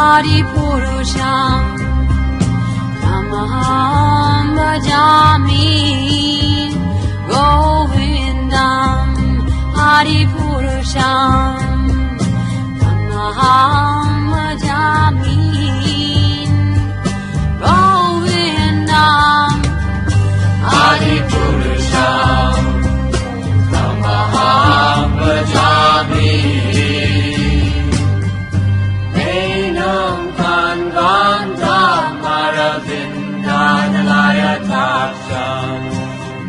Adipurusham Tamaham Bhajami Govindam Adipurusham Tamaham Bhajami Govindam Adipurusham Tamaham Bhajami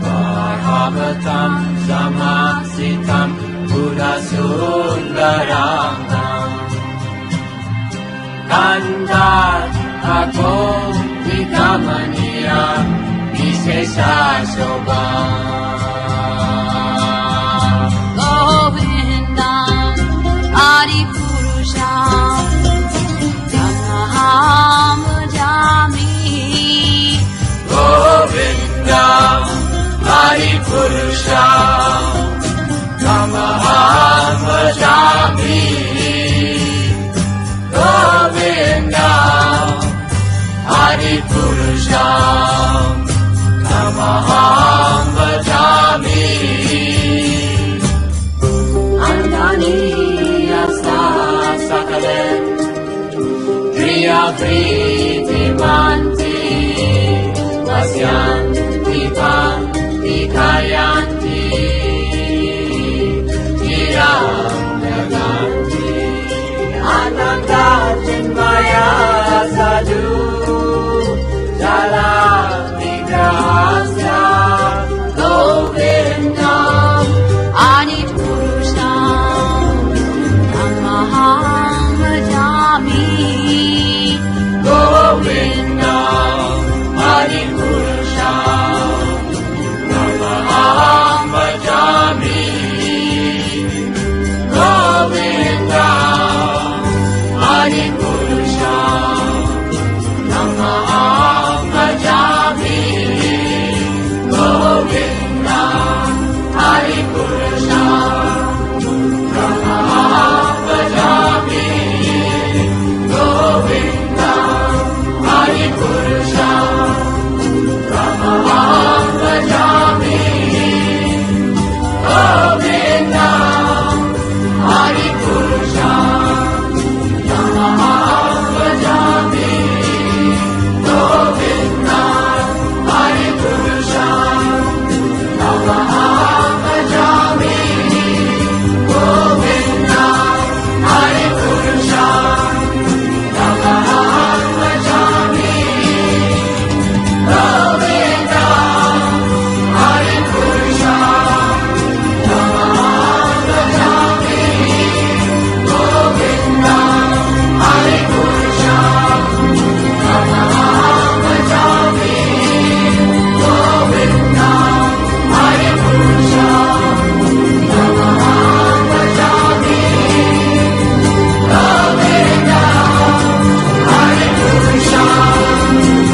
Bhagavatam Samasitam Buddha Sundarangam Kandat Ako Vikamaniya Visesha Shobham Govindam Adipurusham Tamaham Bhajami Govindam Adipurusham Tamaham Bhajami Govindam Adipurusham Tamaham Bhajami Andani Yasta Sakalem Kriya Vriti Manti Vasyanti Pan Kayanti Tirandaganti Ananda Chinmaya Sadhu Jala Vigrahasya Govindam Adipurusham Tamaham Bhajami Govindam Adipurusham Tamaham Bhajami Govindam Adipurusham Tamaham Bhajami Govindam Adipurusham Tamaham Bhajami Govindam Adipurusham Tamaham Bhajami Govindam Adipurusham Tamaham Bhajami Govindam Adipurusham Tamaham Bhajami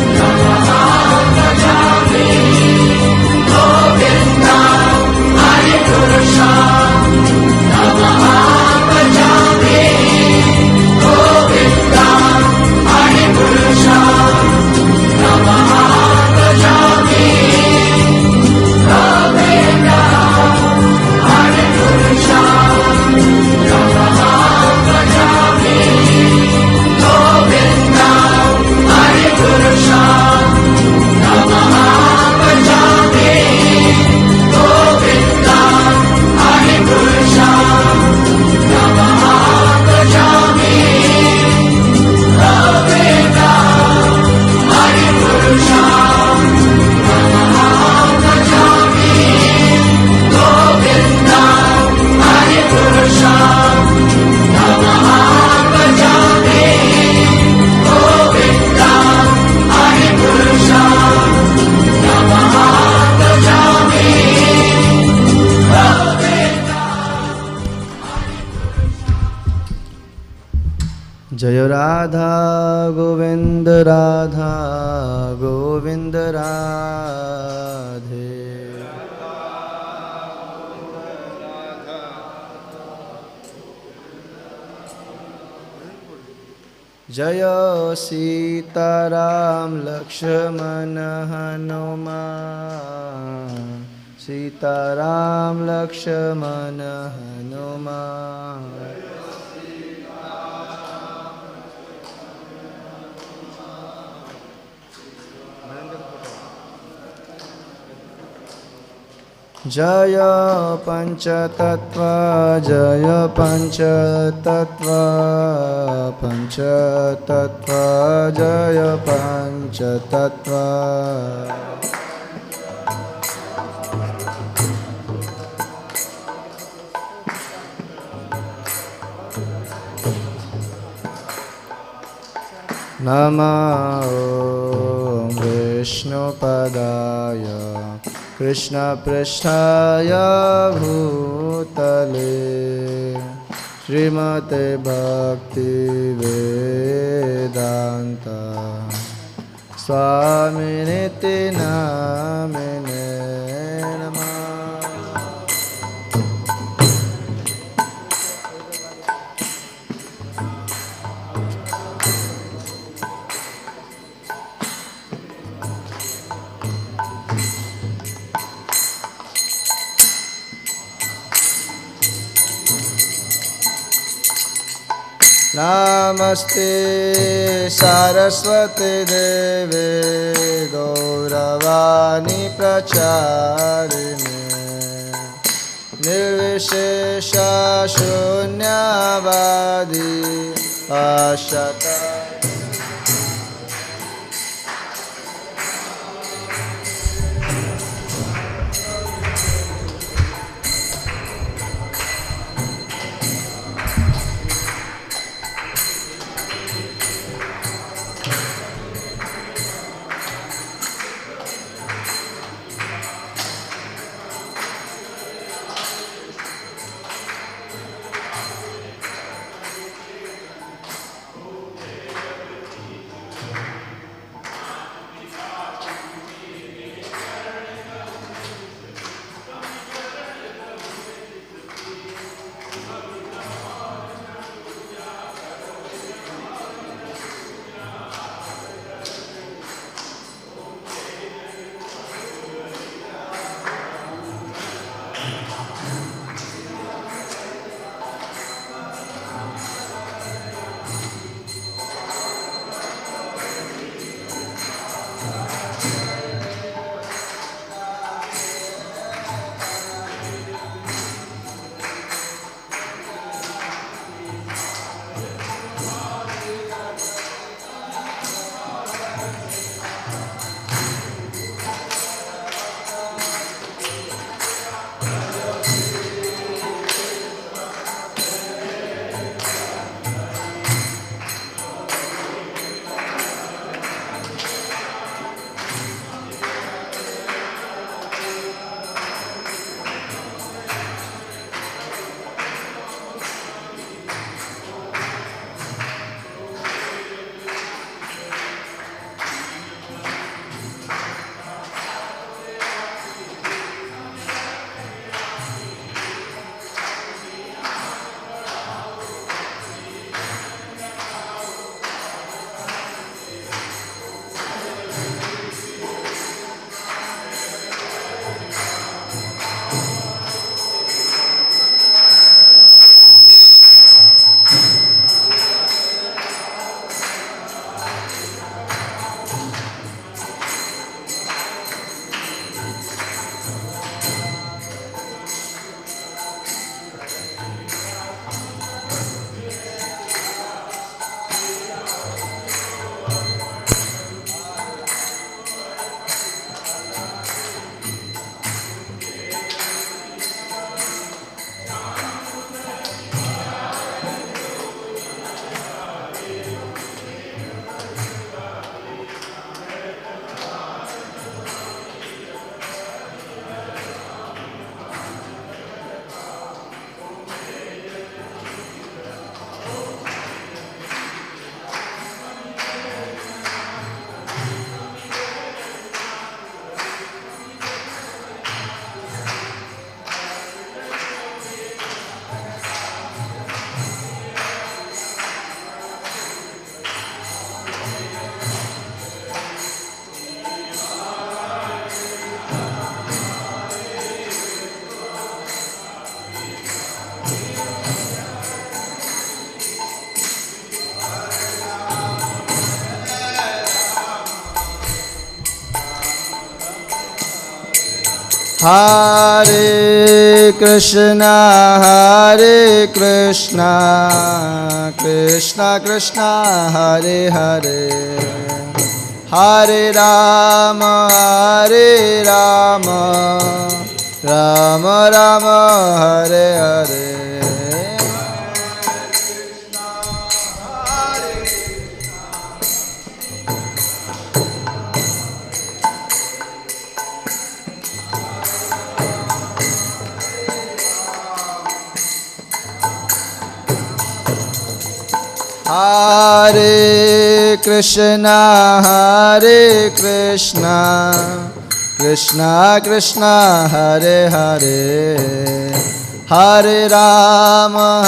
Govindam Adipurusham Tamaham Bhajami जय राधा गोविंद राधा गोविंद राधे। जय सीताराम लक्ष्मण हनुमान सीताराम लक्ष्मण हनुमान जय पंचतत्व जय पंचतत्व पंचतत्व जय पंचतत्व नमो विष्णुपदाय कृष्णपृष्ठाय भूतले श्रीमते भक्तिवेदान्त स्वामिनिति नामिने नमः। नमस्ते सरस्वती देवे गौरवाणी प्रचारिणे निर्विशेष शून्यवादी पाश्चात्य Hare Krishna, Krishna Krishna, Hare Hare, Hare Rama, Rama Rama, Hare Hare. Hare Krishna, Krishna Krishna, Hare Hare, Hare Rama,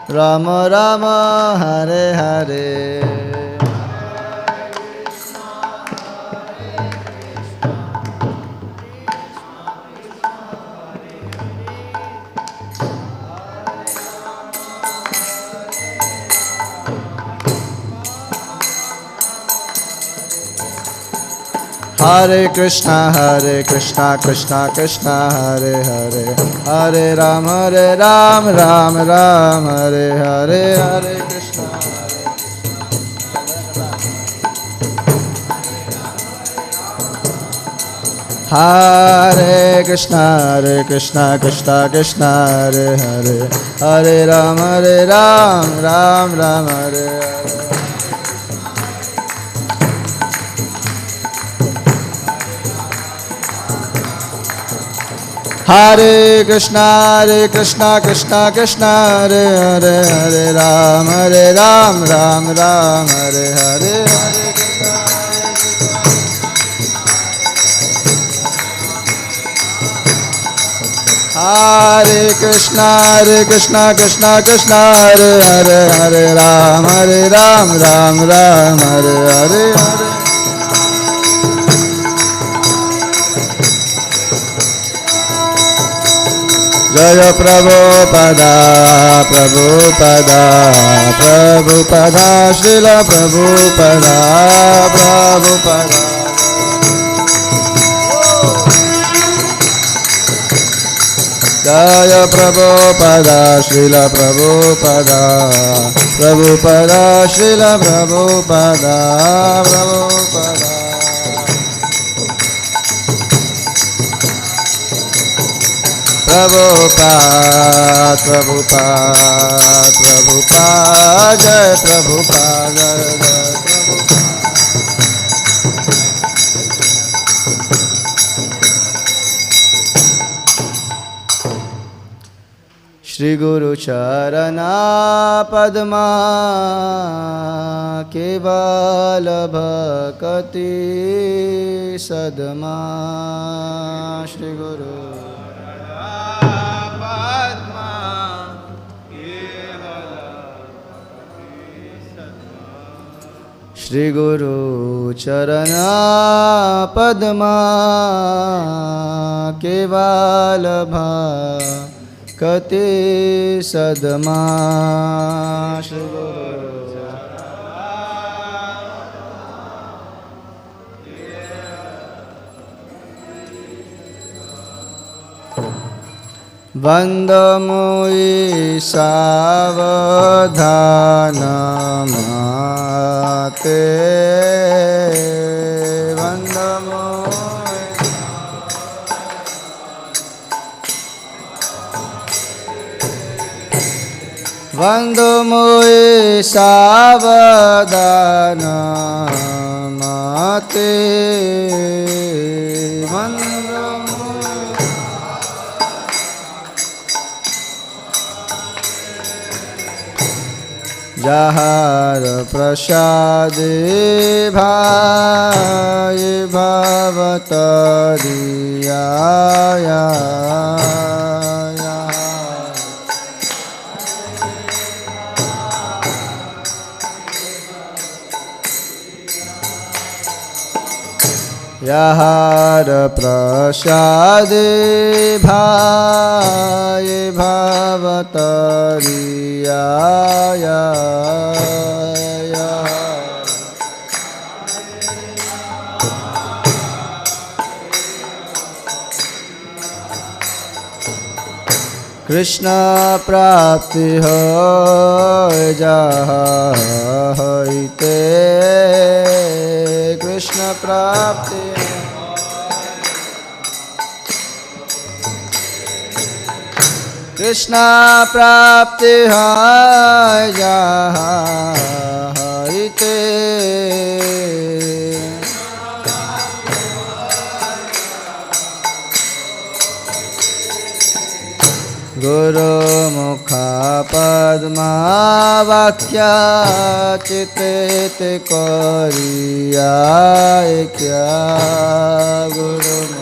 Rama Rama, Hare Hare. Hare Krishna, Krishna Krishna, Hare Hare, Hare Ram, Ram Ram, Hare Hare, Hare Krishna. Hare Krishna, Krishna Krishna, Hare Hare, Hare Ram, Ram Ram, Hare Hare. Hare Krishna, Krishna Krishna, Hare Hare, Hare Ram, Ram Ram, Hare Hare, Hare Krishna. Hare Krishna, Krishna Krishna, Hare Hare, Hare Ram, Ram Ram, Hare Hare, Hare. Jaya Prabhupada, Prabhupada, Prabhupada, Srila Prabhupada, Prabhupada. Jaya Prabhupada, Srila Prabhupada, Prabhupada, Srila Prabhupada, Prabhupada. Prabhupada, Prabhupada, Prabhupada, Jai Prabhupada, Jai Prabhupada. Shri Guru Charana Padma Kevala Bhakti Sadma. Shri Guru Shri Guru Charana Padma Kevala Bhakti Sadma. Shri Guru Vandamui savadhanamate. Vandamui savadhanamate. Jahar prasade bhai bhavatadiyaya. Yahar prasade bhai bhavatadiyaya. Krishna प्राप्ति होय जहाँ होइते कृष्ण प्राप्ति कृष्ण प्राप्ति होय जहाँ होइते गुरु मुख पद्मा वाक्या चित्त करिया क्या गुरु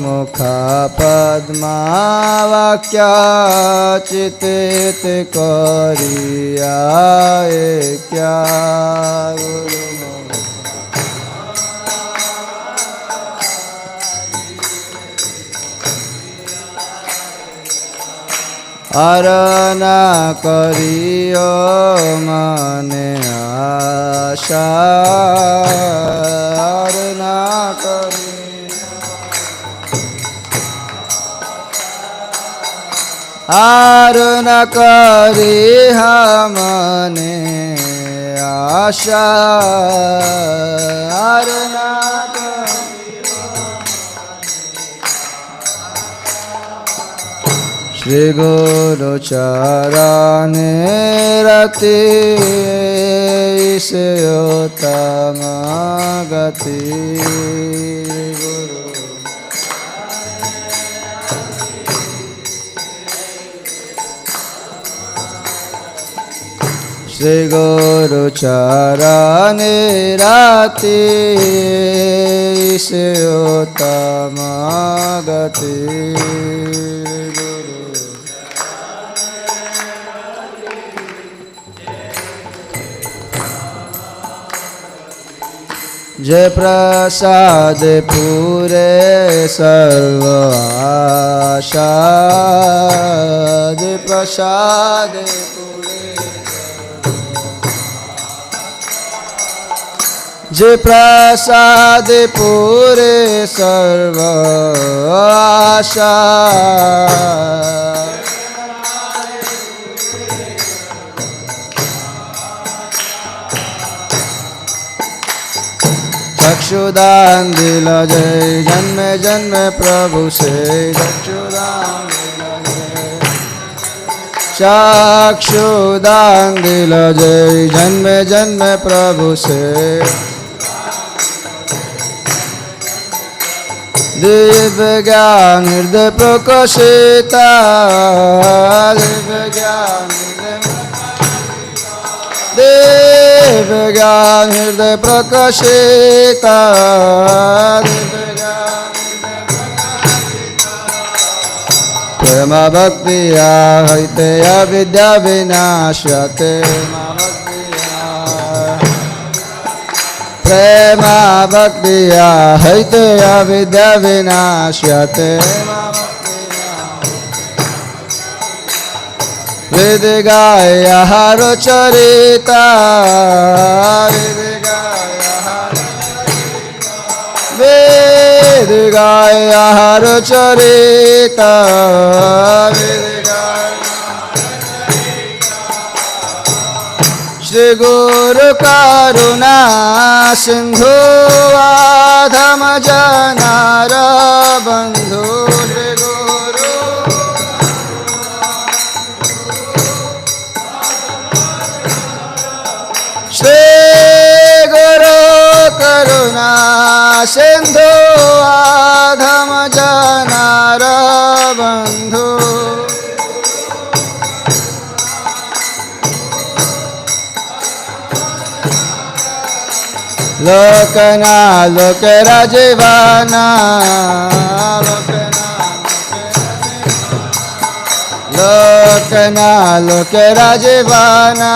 मुख पद्मा वाक्या चित्त करिया क्या गुरु अरना करियो मने आशा अरना करियो आर न करी हमने आशा आर न श्री गुरु चरणे रति से उत्तम गति श्री गुरु चरणे रति से उत्तम गति जय प्रसाद पूरे सर्व आशा जय प्रसाद जय प्रसाद पूरे सर्व आशा चक्षुदान दिल जय जन्म जन्म प्रभु से चक्षुदान दिल जय जन्म जन्म प्रभु से दिव्य ज्ञान हृदय प्रकाशिता दिव्य ज्ञान दिव्य ज्ञान हृदय प्रकाशिता दिव्य ज्ञान प्रेम भक्ति आहिते अविद्या विनाश्यते प्रेम भक्ति आहिते अविद्या विनाश्यते वेद गाय हर चरिता वेद गाय हर चरिता श्री गुरु करुणा सिंधु आधम जनार बंधु श्री गुरु करुणा सिंधु आधम जनार बंधु लोकना लोक राजीवाना लोकना लोक राजीवाना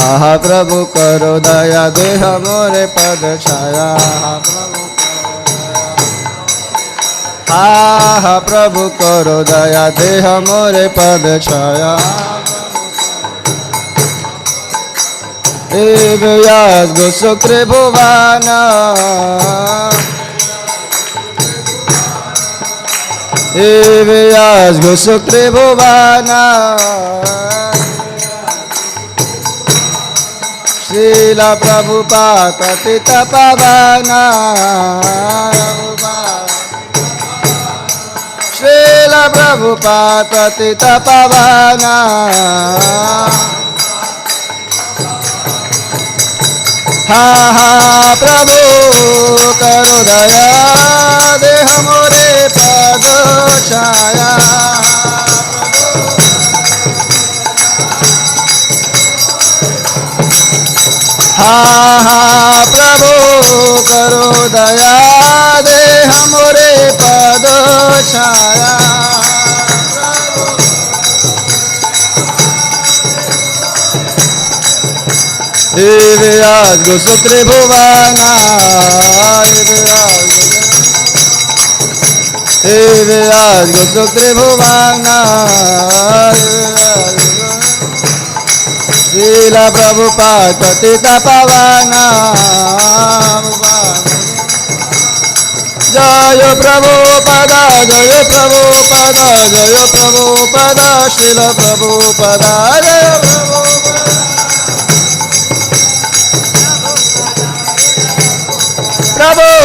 आहा प्रभु करो दया देह मोरे पद छाया आहा प्रभु करो दया देह मोरे पद छाया 𝑨𝒍𝒂𝒚𝒔 𝒍𝒂𝒚𝒔 श्रील प्रभुपाद पतित पावन श्रील प्रभुपाद पतित पावन हा हा प्रभु करो दया देह मोरे पद छाया हा हा प्रभु करो दया देह मोरे पद छाया 𝒍𝒂𝒚𝒔 श्रील प्रभुपाद पतित पावन जय प्रभुपद जय प्रभुपद जय प्रभुपद श्रील प्रभुपद जय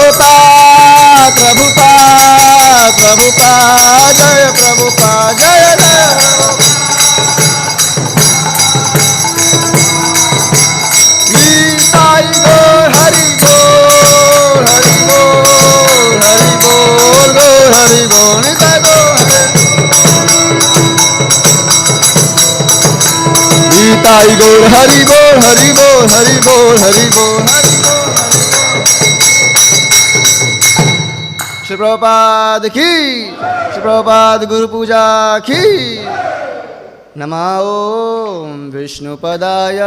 प्रभुपाद प्रभुपाद प्रभुपाद जय प्रभुपाद जय जय निताई गौर हरि बोल हरि बोल हरि बोल गौर हरि बोल निताई गौर निताई गौर हरि बोल हरि बोल हरि बोल हरि बोल हरि बोल श्री प्रभुपाद की श्री प्रभुपाद गुरु पूजा की नमो विष्णुपदाय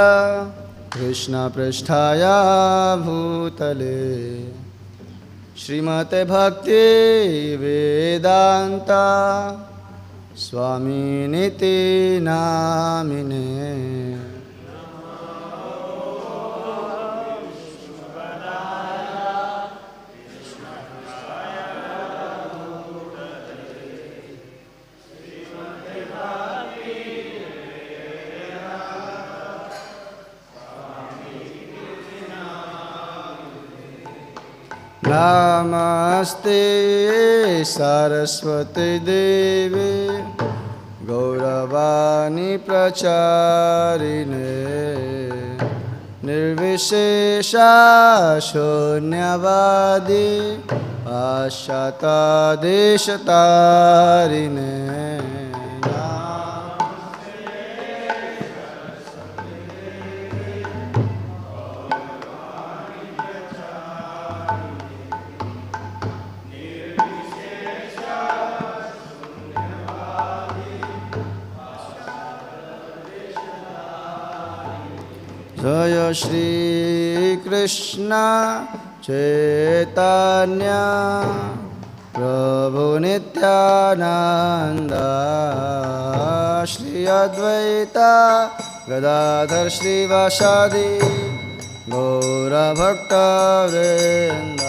कृष्ण पृष्ठाय भूतले श्रीमते भक्ति वेदांत स्वामिनिति नामिने नमस्ते सरस्वती देवी गौरवाणी प्रचारिणे निर्विशेषा शून्यवादी पाश्चात्देशतारिणे जय श्री कृष्ण चैतन्य प्रभु नित्यानंद श्री अद्वैत गदाधर श्रीवासादि गौर भक्तवृंद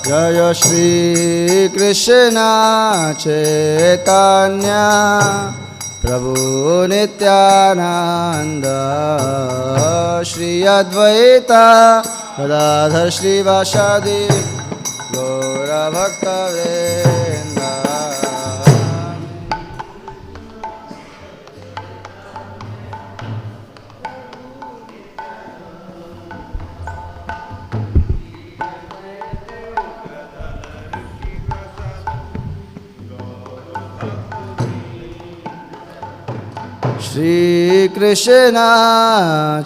जय श्री कृष्ण चैतन्य प्रभु नित्यानंद श्री अद्वैत गदाधर श्रीवासादि गौर भक्तवृंद श्री कृष्ण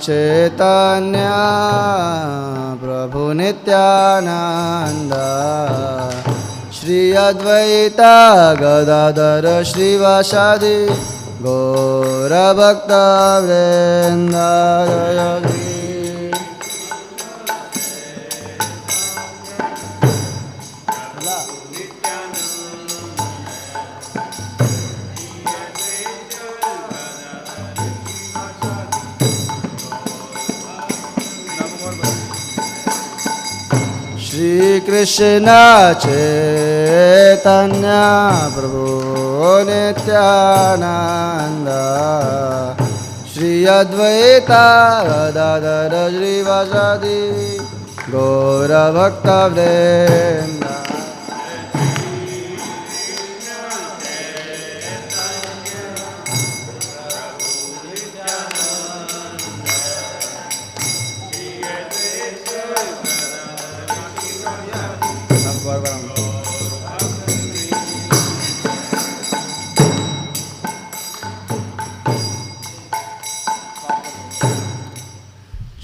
चैतन्य प्रभु नित्यानंद श्री अद्वैत गदाधर श्रीवासादि गौरभक्तवृन्द श्री कृष्ण चैतन्य प्रभु नित्यानंद श्री अद्वैत गदाधर श्रीवासादि गौरभक्तवृन्द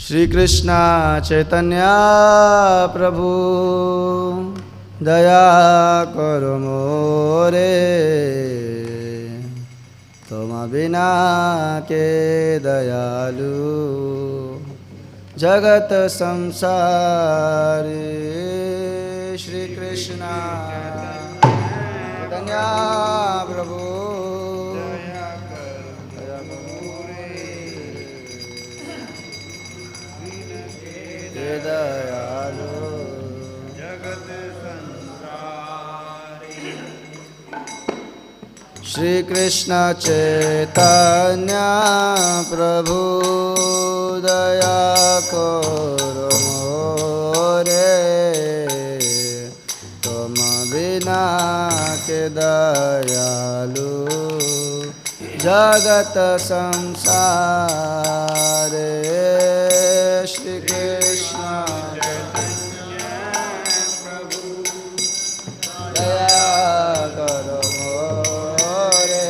श्री कृष्ण चैतन्य प्रभु दया करो मोरे तुम बिना के दयालु जगत संसारी श्री कृष्ण चैतन्य प्रभु दयालु जगत संसारी श्री कृष्ण चैतन्य प्रभु दया करो मोरे तुम बिना के दयालु जगत संसारे श्री कृष्ण चैतन्य प्रभु दया करो मोरे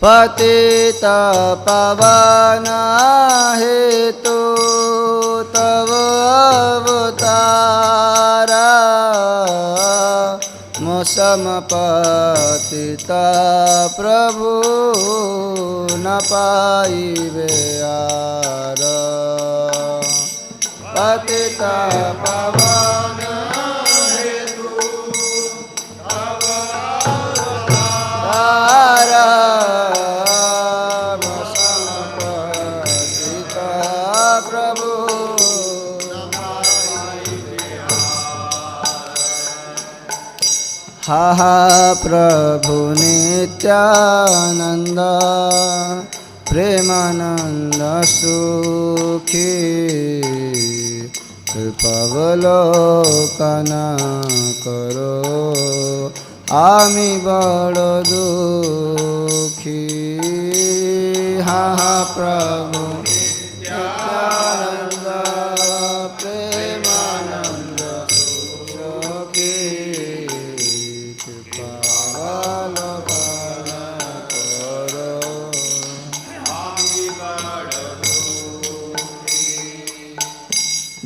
पतित पावन हेतु तव अवतारा मौसम पतिता प्रभु न पाइबे आर पतिता पावन हेतु तव अवतारा हा हा प्रभु नित्यानंद प्रेमानंद सुखी कृपावलोकन करो आमी बड़ दुखी हा हा प्रभु नित्यानंद प्रेमानंद सुखी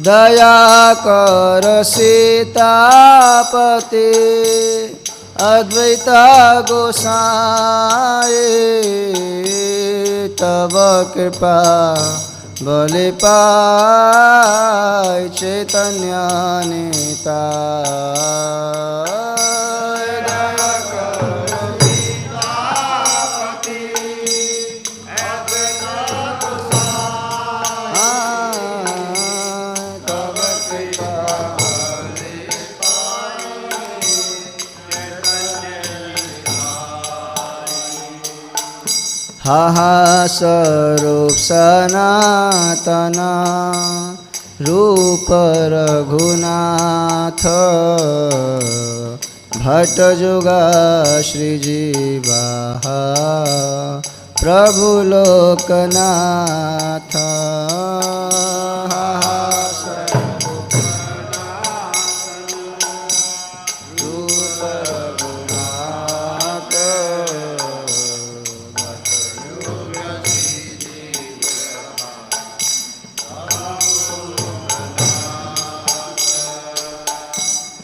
दया कर सीतापति अद्वैत गोसाई तब कृपा बलि पाई चैतन्य निताय दया कर सीतापति अद्वैत हा हा स्वरूप सनातन रूप रघुनाथ भट्ट जुगा श्रीजीवा प्रभु लोकनाथ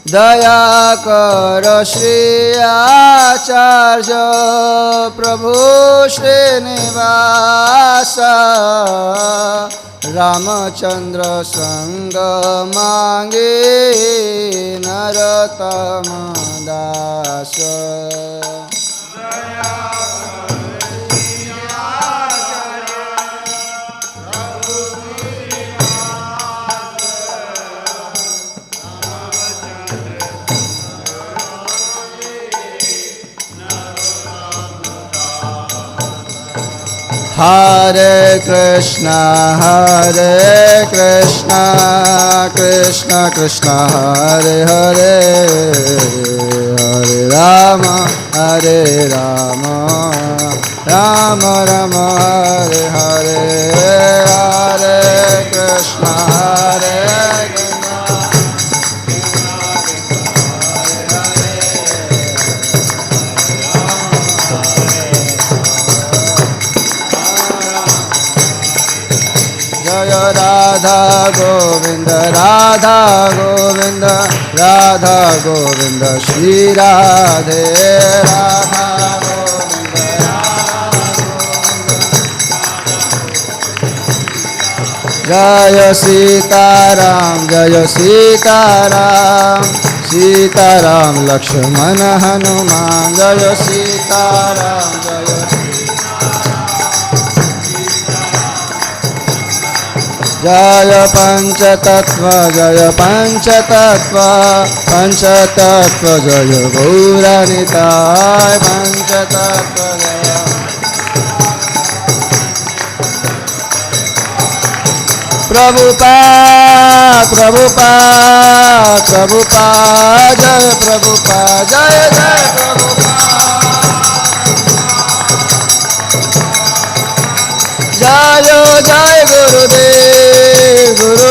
दया कर श्री आचार्य प्रभु श्रीनिवास रामचंद्र संग मांगे नरोत्तम दास। हरे कृष्णा कृष्णा कृष्णा हरे हरे, हरे राम राम राम हरे हरे, हरे कृष्णा राधा गोविंद राधा गोविंद राधा गोविंद श्री राधे राधा गोविंद जय सीताराम सीताराम लक्ष्मण हनुमान जय सीताराम जय पंचतत्व जय गौरनिताय पंचतत्व जय प्रभुपाद जय प्रभुपाद जय जय प्रभुपाद जय जय गुरुदेव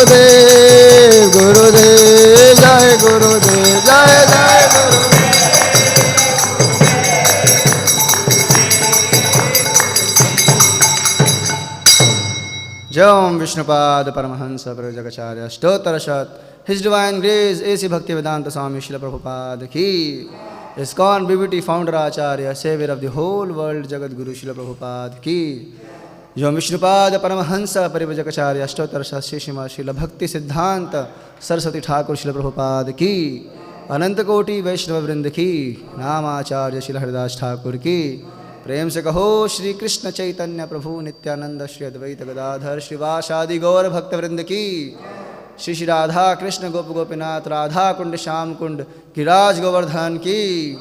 जय गुरुदेव जय जय गुरुदेव। जय ओम विष्णुपाद परमहंस परिव्राजकाचार्य स्तोत्र शत हिज डिवाइन ग्रेस एसी भक्ति वेदांत स्वामी श्रील प्रभुपाद की। ISKCON BBT founder acharya saviour of the whole world jagat guru Srila Prabhupada की। जो विष्णुपाद परमहंस परिव्राजकाचार्य अष्टोत्तर शास्त्री श्रीमद श्रील भक्ति सिद्धांत सरस्वती ठाकुर श्रील प्रभुपाद की। अनंत कोटि वैष्णव वृंद की। नामाचार्य श्रील हरिदास ठाकुर की। प्रेम से कहो श्री कृष्ण चैतन्य प्रभु नित्यानंद श्री अद्वैत गदाधर श्रीवासादि गौर भक्त वृंद की। श्री श्री राधा कृष्ण गोप गोपीनाथ राधा कुंड श्याम कुंड गिरिराज गोवर्धन की।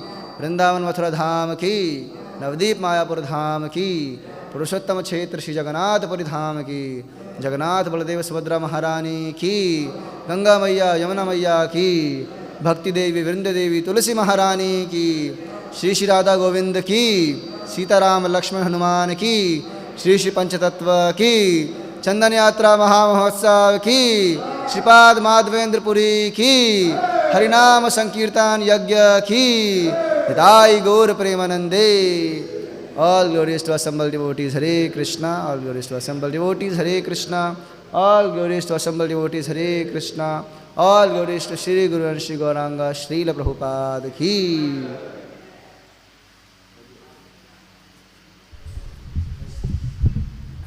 वृंदावन मथुरा धाम की। नवदीप मायापुर धाम की। पुरुषोत्तम क्षेत्र श्री जगन्नाथपुरी धाम की। जगन्नाथ बलदेव सुभद्रा महारानी की। गंगा मैया यमुना मैया की। भक्ति देवी वृंद देवी तुलसी महारानी की। श्री श्री राधा गोविंद की। सीताराम लक्ष्मण हनुमान की। श्री श्री पंचतत्व की। चंदन यात्रा महामहोत्सव की। श्रीपाद माधवेंद्रपुरी की। हरिनाम संकीर्तन यज्ञ की। हिताई गौर प्रेमानंदे। All glories to assembled devotees, Hare Krishna. All glories to assembled devotees, Hare Krishna. All glories to assembled devotees, Hare Krishna. All glories to Shri Guru and Shri Gauranga, Srila Prabhupada ki.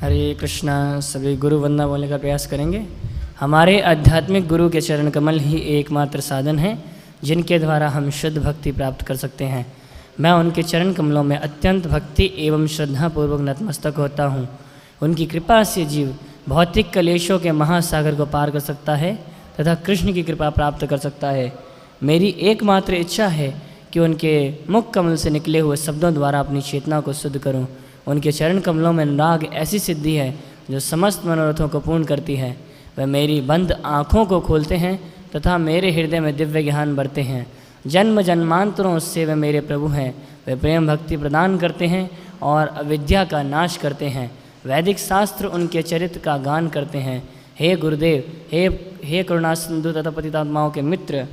हरे कृष्णा। सभी गुरु वंदना बोलने का प्रयास करेंगे। हमारे आध्यात्मिक गुरु के चरण कमल ही एकमात्र साधन हैं जिनके द्वारा हम शुद्ध भक्ति प्राप्त कर सकते हैं। मैं उनके चरण कमलों में अत्यंत भक्ति एवं श्रद्धापूर्वक नतमस्तक होता हूँ। उनकी कृपा से जीव भौतिक कलेशों के महासागर को पार कर सकता है तथा कृष्ण की कृपा प्राप्त कर सकता है। मेरी एकमात्र इच्छा है कि उनके मुख कमल से निकले हुए शब्दों द्वारा अपनी चेतना को शुद्ध करूं। उनके चरण कमलों में अनुराग ऐसी सिद्धि है जो समस्त मनोरथों को पूर्ण करती है। वह मेरी बंद आँखों को खोलते हैं तथा मेरे हृदय में दिव्य ज्ञान भरते हैं। जन्म जन्मांतरों से वे मेरे प्रभु हैं। वे प्रेम भक्ति प्रदान करते हैं और अविद्या का नाश करते हैं। वैदिक शास्त्र उनके चरित्र का गान करते हैं। हे गुरुदेव, हे करुणा सिंधु तथा पतितात्माओं के मित्र,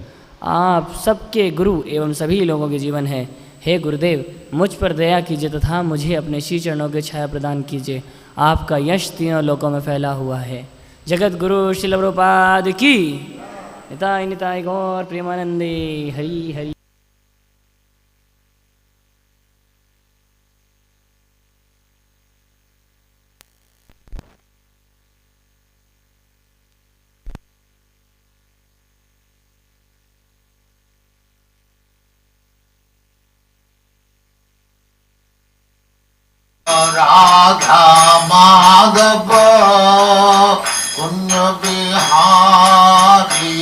आप सबके गुरु एवं सभी लोगों के जीवन हैं। हे गुरुदेव, मुझ पर दया कीजिए तथा मुझे अपने श्री चरणों की छाया प्रदान कीजिए। आपका यश तीनों लोकों में फैला हुआ है। जगत गुरु श्रील प्रभुपाद की। निताय निताय गौर प्रेमानंदे हरि हरि। राधा माधव कुंज बिहारी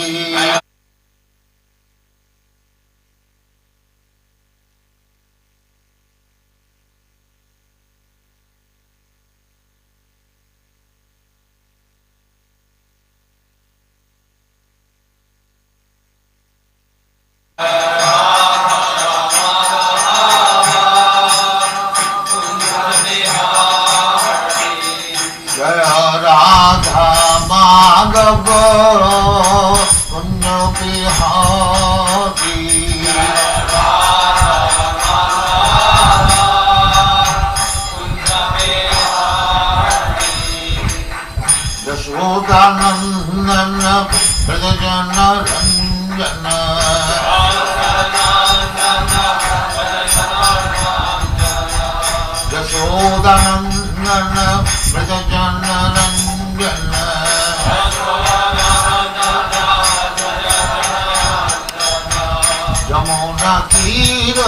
जय राधा माधव कुंज बिहारी यशोदानंदन ब्रजजन रंजन यशोदानंदन ब्रजजन रंजन यमुना तीर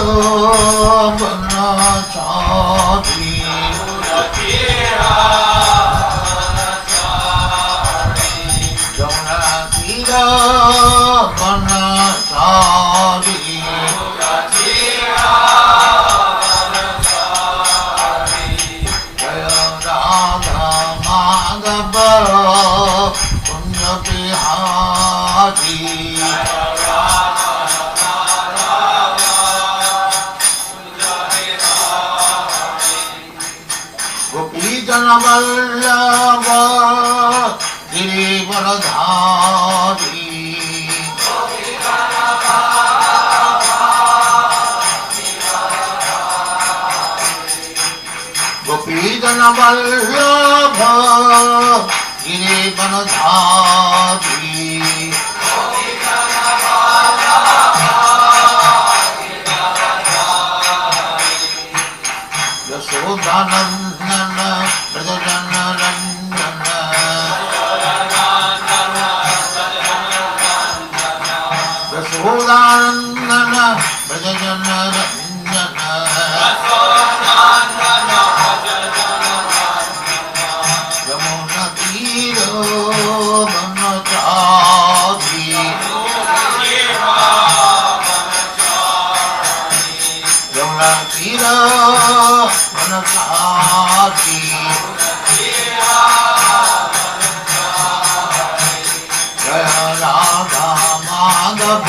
बनचारी यमुना तीर बनचारी जय राधा माधव कुंज बिहारी गोपी जन वल्लभ गिरिवरधारी गोपी जन वल्लभ गिरिवरधारी यशोदानंदन ब्रजजन रंजन यशोदानंदन ब्रजजन रंजन यमुना तीर बनचारी यमुना तीर बनचारी जय राधा माधव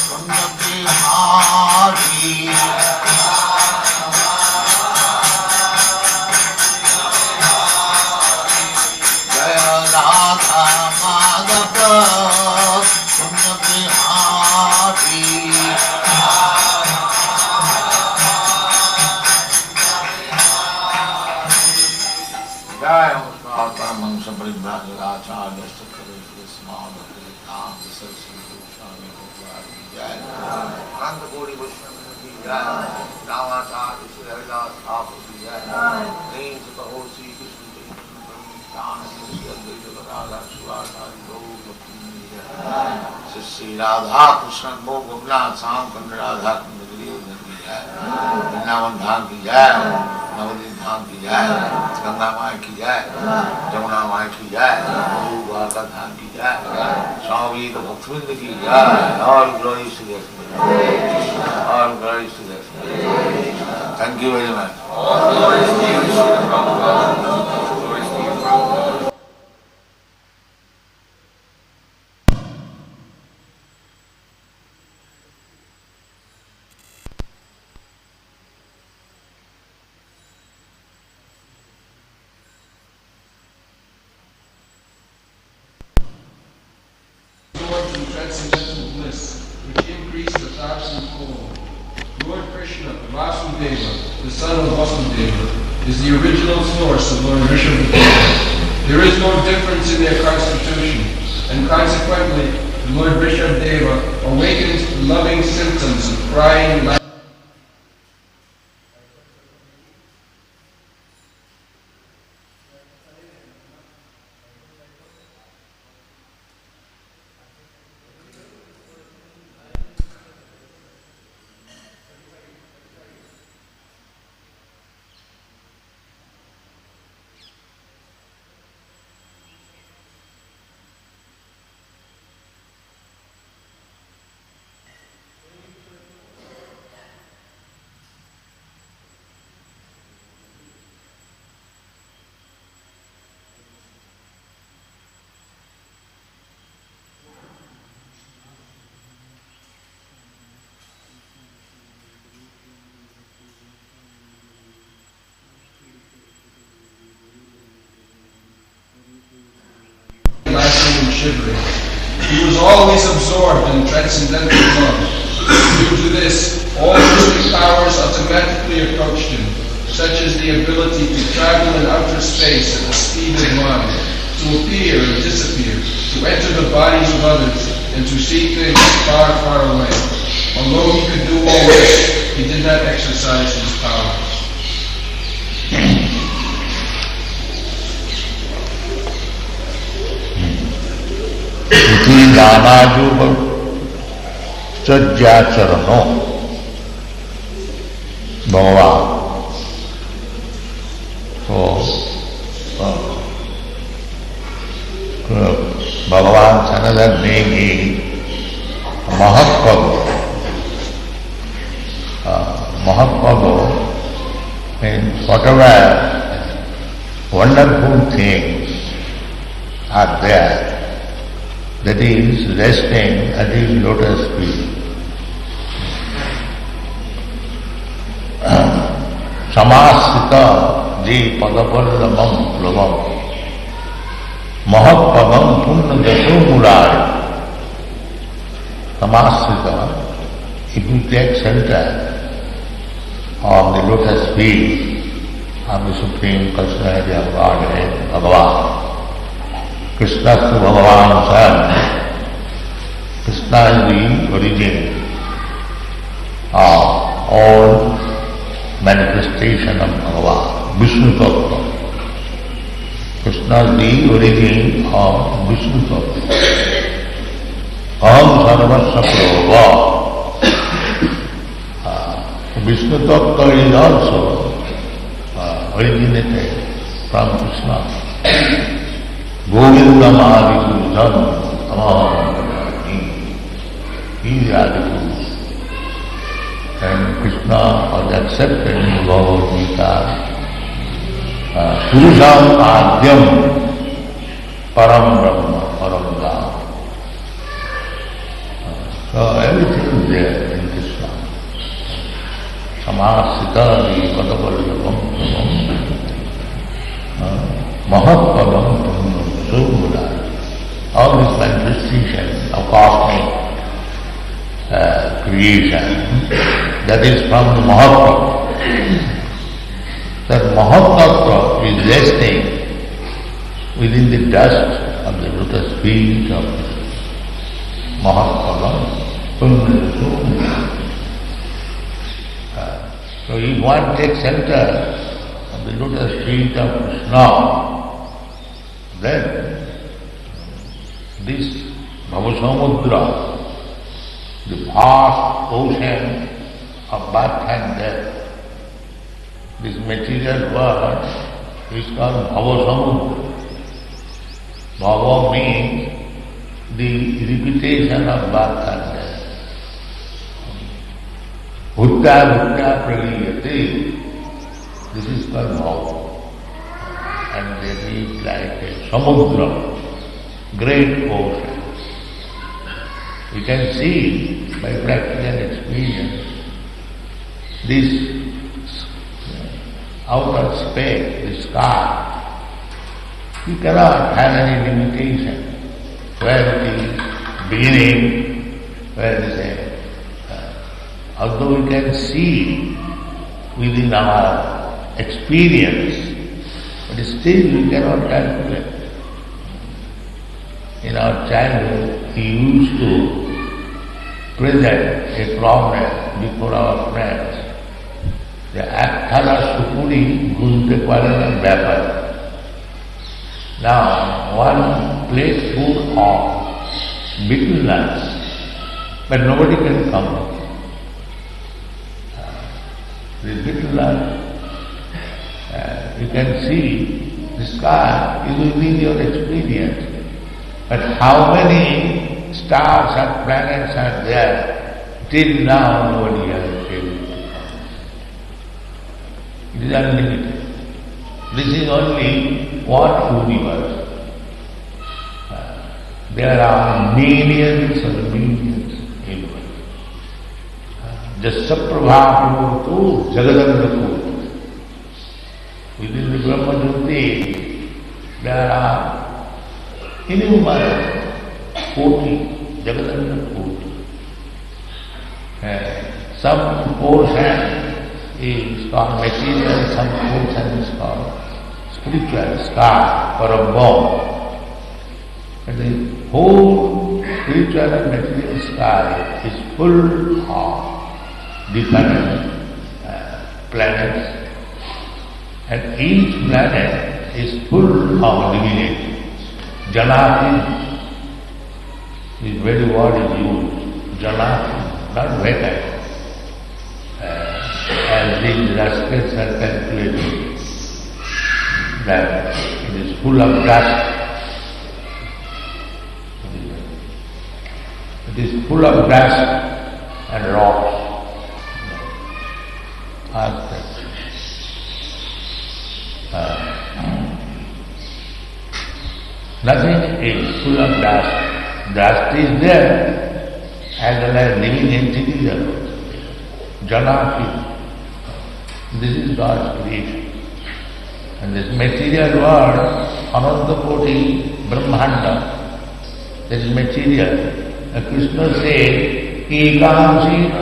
कुंज बिहारी जय राधा माधव कुंज बिहारी जय परमहंस परिव्राजकाचार्य अनंत कोटि वैष्णव की जय रामाचार्य श्री हरिदास ठाकुर की जय प्रेम से कहो श्री कृष्ण श्री राधा कृष्ण को गोपनाथ श्याम कुंड राधा कुंड गिरिवर्धन की जय वृंदावन धाम की जय नवदीप धाम की जय गंगा माई की जय जमुना माई की जय द्वारका धाम की जय स्वामी भक्तवृंद की जय और ग्लोरी श्री और glory Shri thank you very much. Transcendental bliss, which increased the absolute whole. Lord Krishna, Vasudeva, the son of Vasudeva, is the original source of Lord Vishnu. There is no difference in their constitution. and consequently, the Lord 𝒍𝒍𝒂𝒚𝒔 awakens loving symptoms of crying, laughing. And shivering. He was always absorbed in transcendental love. Due to this, all earthly powers automatically approached him, such as the ability to travel in outer space at the speed of light, to appear and disappear, to enter the bodies of others, and to see things far, far away. Although he could do all this, he did not exercise his powers. इति नानाजुब सज्जाचरणों भगवान तो भगवान सनातन की महत्व means whatever wonderful things are there, that is resting at his lotus feet. Samasita ji padapallamam plabam mahatpadam punna daso murari. Samasita, if you take shelter on the lotus feet of the Supreme Personality of Godhead, Bhagavan. Krishna is Bhagavan's son. Krishna is the origin of all manifestation of Bhagavan, Vishnu Tattva. Krishna is the origin of Vishnu Tattva. Aham sarvasya prabhava. Vishnu Tattva is also originated from Krishna. Govind 𝒄𝒉𝒂𝒏𝒕, he is Radha. And Krishna was accepted in Bhagavad Gita. Puruṣam ādyam param brahma, param dham. So everything is there in Krishna. Samasita padapallamam mahatpadam so all this manifestation of cosmic creation, that is from the Mahatma. That Mahatma is resting within the dust of the lotus feet of Mahatma. So if one takes shelter of the lotus feet of Krishna, then this Bhavasamudra, the vast ocean of birth and death, this material world is called Bhavasamudra. Bhava means the repetition of birth and death. Bhutta praliyate, this is called Bhava. And that is like a samudra, great ocean. We can see by practical experience this outer space, the sky. We cannot have any limitation where it is beginning, where it is end. Although we can see within our experience, but still we cannot calculate. in our childhood, we used to present a problem before our friends. The Akhala Supuri Gunte Parana Bapar. Now, one plate full of beaten nuts, but nobody can come. This beaten nuts, you can see the sky is within your experience. But how many stars and planets are there, till now nobody has been able to come. It is unlimited. This is only one universe. There are millions and millions of universes. 𝒍𝒑𝒂𝒚𝒔 𝒍𝒑𝒂𝒚𝒔. Within the Brahma Jyoti, there are innumerable 40 𝒍𝒑𝒂𝒚𝒔. Some portion is called material, some portion is called spiritual, sky or a bone. And the whole spiritual and material sky is full of different planets, and each planet is full of divinity. Janati is very word is used. Janati, not better. As these rascals are calculating that it is full of dust. It is full of dust and rocks. Nothing is full of dust. Dust is there, as well as living entities are there. Janati. This is God's creation. And this material world, Ananta-koti, Brahmanda, this is material. And Krishna said, 𝒂𝐻𝐻𝒃.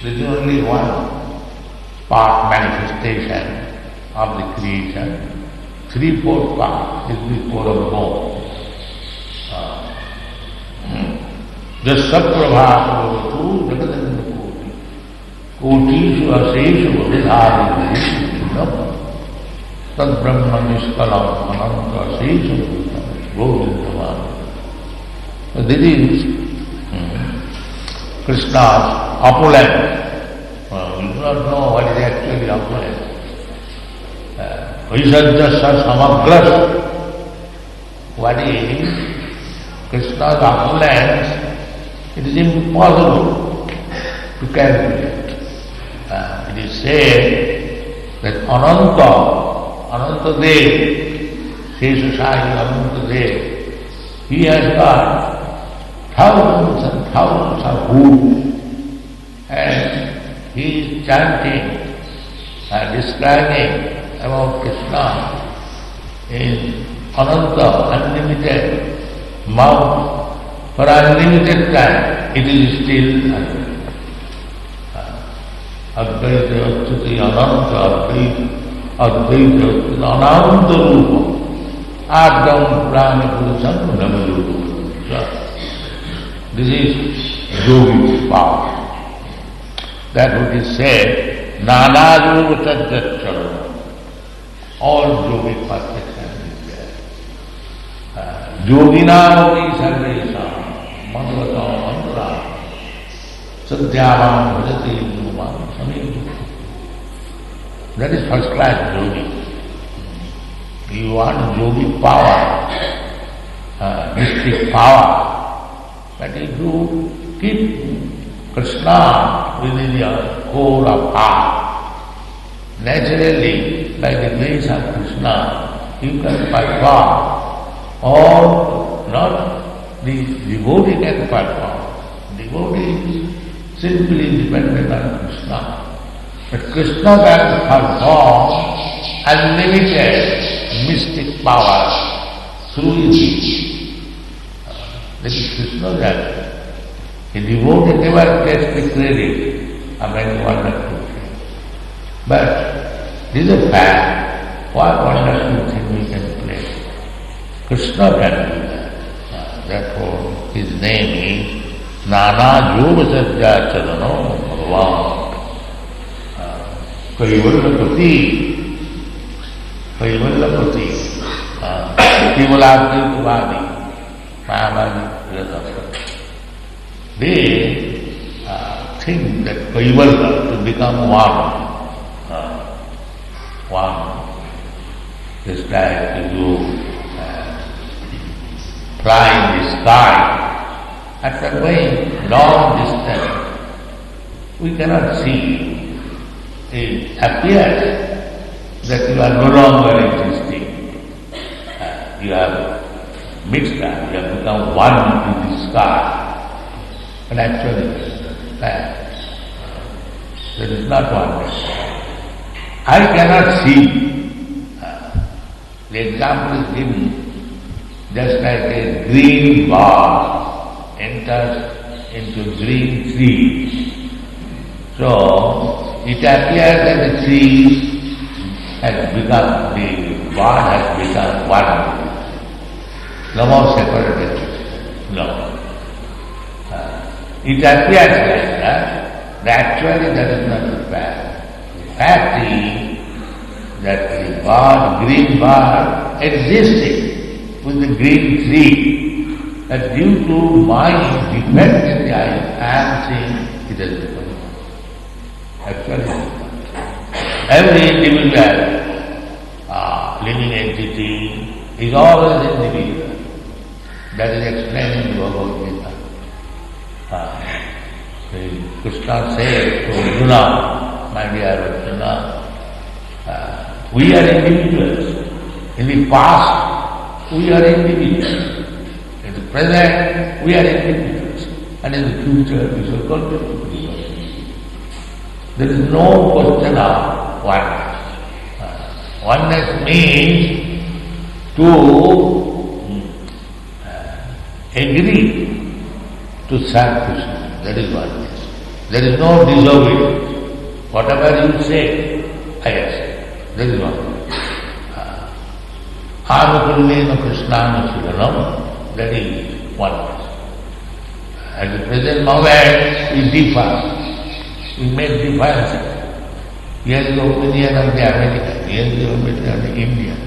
This is only one part manifestation of the creation. 3/4 part is before a bone. 𝒍𝒑𝒂𝒚𝒔 𝒍𝒑𝒂𝒚𝒔. कोटिषु अशेषु विधारिषु तद ब्रह्म निष्कलम अनंत अशेषु Govind. This is Krishna's opulence. We do not know what is actually opulence. 𝒍𝒑𝒂𝒚𝒔. What is Krishna's opulence? It is impossible to calculate. It is said that Ananta Dev, Sheshashayi Ananta, he has got thousands and thousands of hooves, and he is chanting and describing about Krishna in Ananta, unlimited mouth. For unlimited time, it is still unlimited. Advaita Achyuti Ananta Advaita Ananta Rupa Adam Prana Purusam Namajurupa. This is yogic power. That what is said, Nana Yoga Tadjachara. All yogic perfection is there. Yogina Odi Sarvesa Mandrata Mantra Sadhyavam Bhajati Numa. That is first class yogi. You want yogi power, mystic power, but if you keep Krishna within your core of heart, naturally, by the grace of Krishna, you can perform, or not the devotee can perform. Devotee is simply dependent on Krishna. But Krishna can perform unlimited mystic power through you. This is Krishna's action. A devotee never gets the credit of any wonderful thing. But this is a fact. What wonderful thing we can play. Krishna can do that. Therefore, his name is Nana 𝒍𝒑𝒂𝒚𝒔 Bhagavan. 𝒂𝐻𝐻𝒌valapati, 𝒂𝐻𝐻𝒌valapati, they think that Kaivalya to become one, just like you fly in the sky, after going long distance, we cannot see. It appears that you are no longer existing. You have mixed up, you have become one with the sky. But actually, there is not oneness. I cannot see. The example is given just like a green ball enters into green tree. So, it appears that the tree has become, the ball has become one. No more separated. No. It appears like that, but actually that is not the fact. The fact is that the ball, green ball, existing with the green tree, that due to my defect in the eye, I am seeing it has become. Actually, every individual living entity is always individual. That is explained in Bhagavad Gita. Krishna said to Arjuna, my dear Arjuna, we are individuals. In the past, we are individuals. In the present, we are individuals. And in the future, we shall continue to be. There is no question of oneness. Oneness means to agree to serve Krishna. That is oneness. There is no disobedience. Whatever you say, I accept. That is oneness. Anukulyena Krishnana Shivanam, that is oneness. At the present moment, we differ. We make differences. Here is the opinion of the American, here is the opinion of the Indian,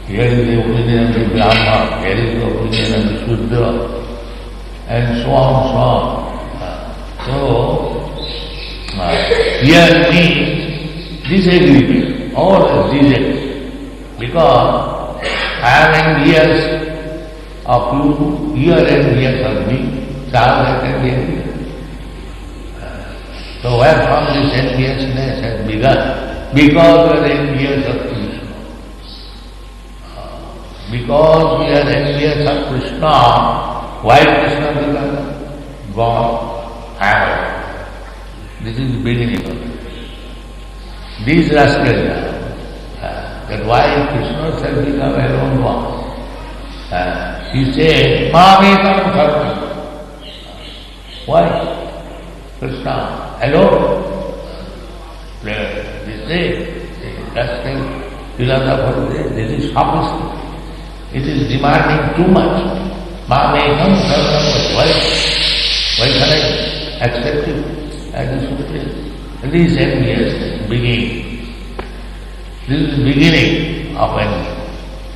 here is the opinion of the Brahma, here is the opinion of the Shudra, and so on, so on. Here means disagreement, all disagreement, because I am envious of you, you are envious of me, so how that can be envious? So where from this enviousness has begun? Because we are envious of Krishna. Because we are envious of Krishna, why Krishna became God? Hare. This is the beginning of it. These rascals that why Krishna shall become alone one. He said, Mamekam Dharma. Why? Krishna alone. They say, rascal philosophers say, this is sophistic. It is demanding too much. Mamekam Dharma. Why can I accept it as a supreme? This enviousness beginning. This is the beginning of envy.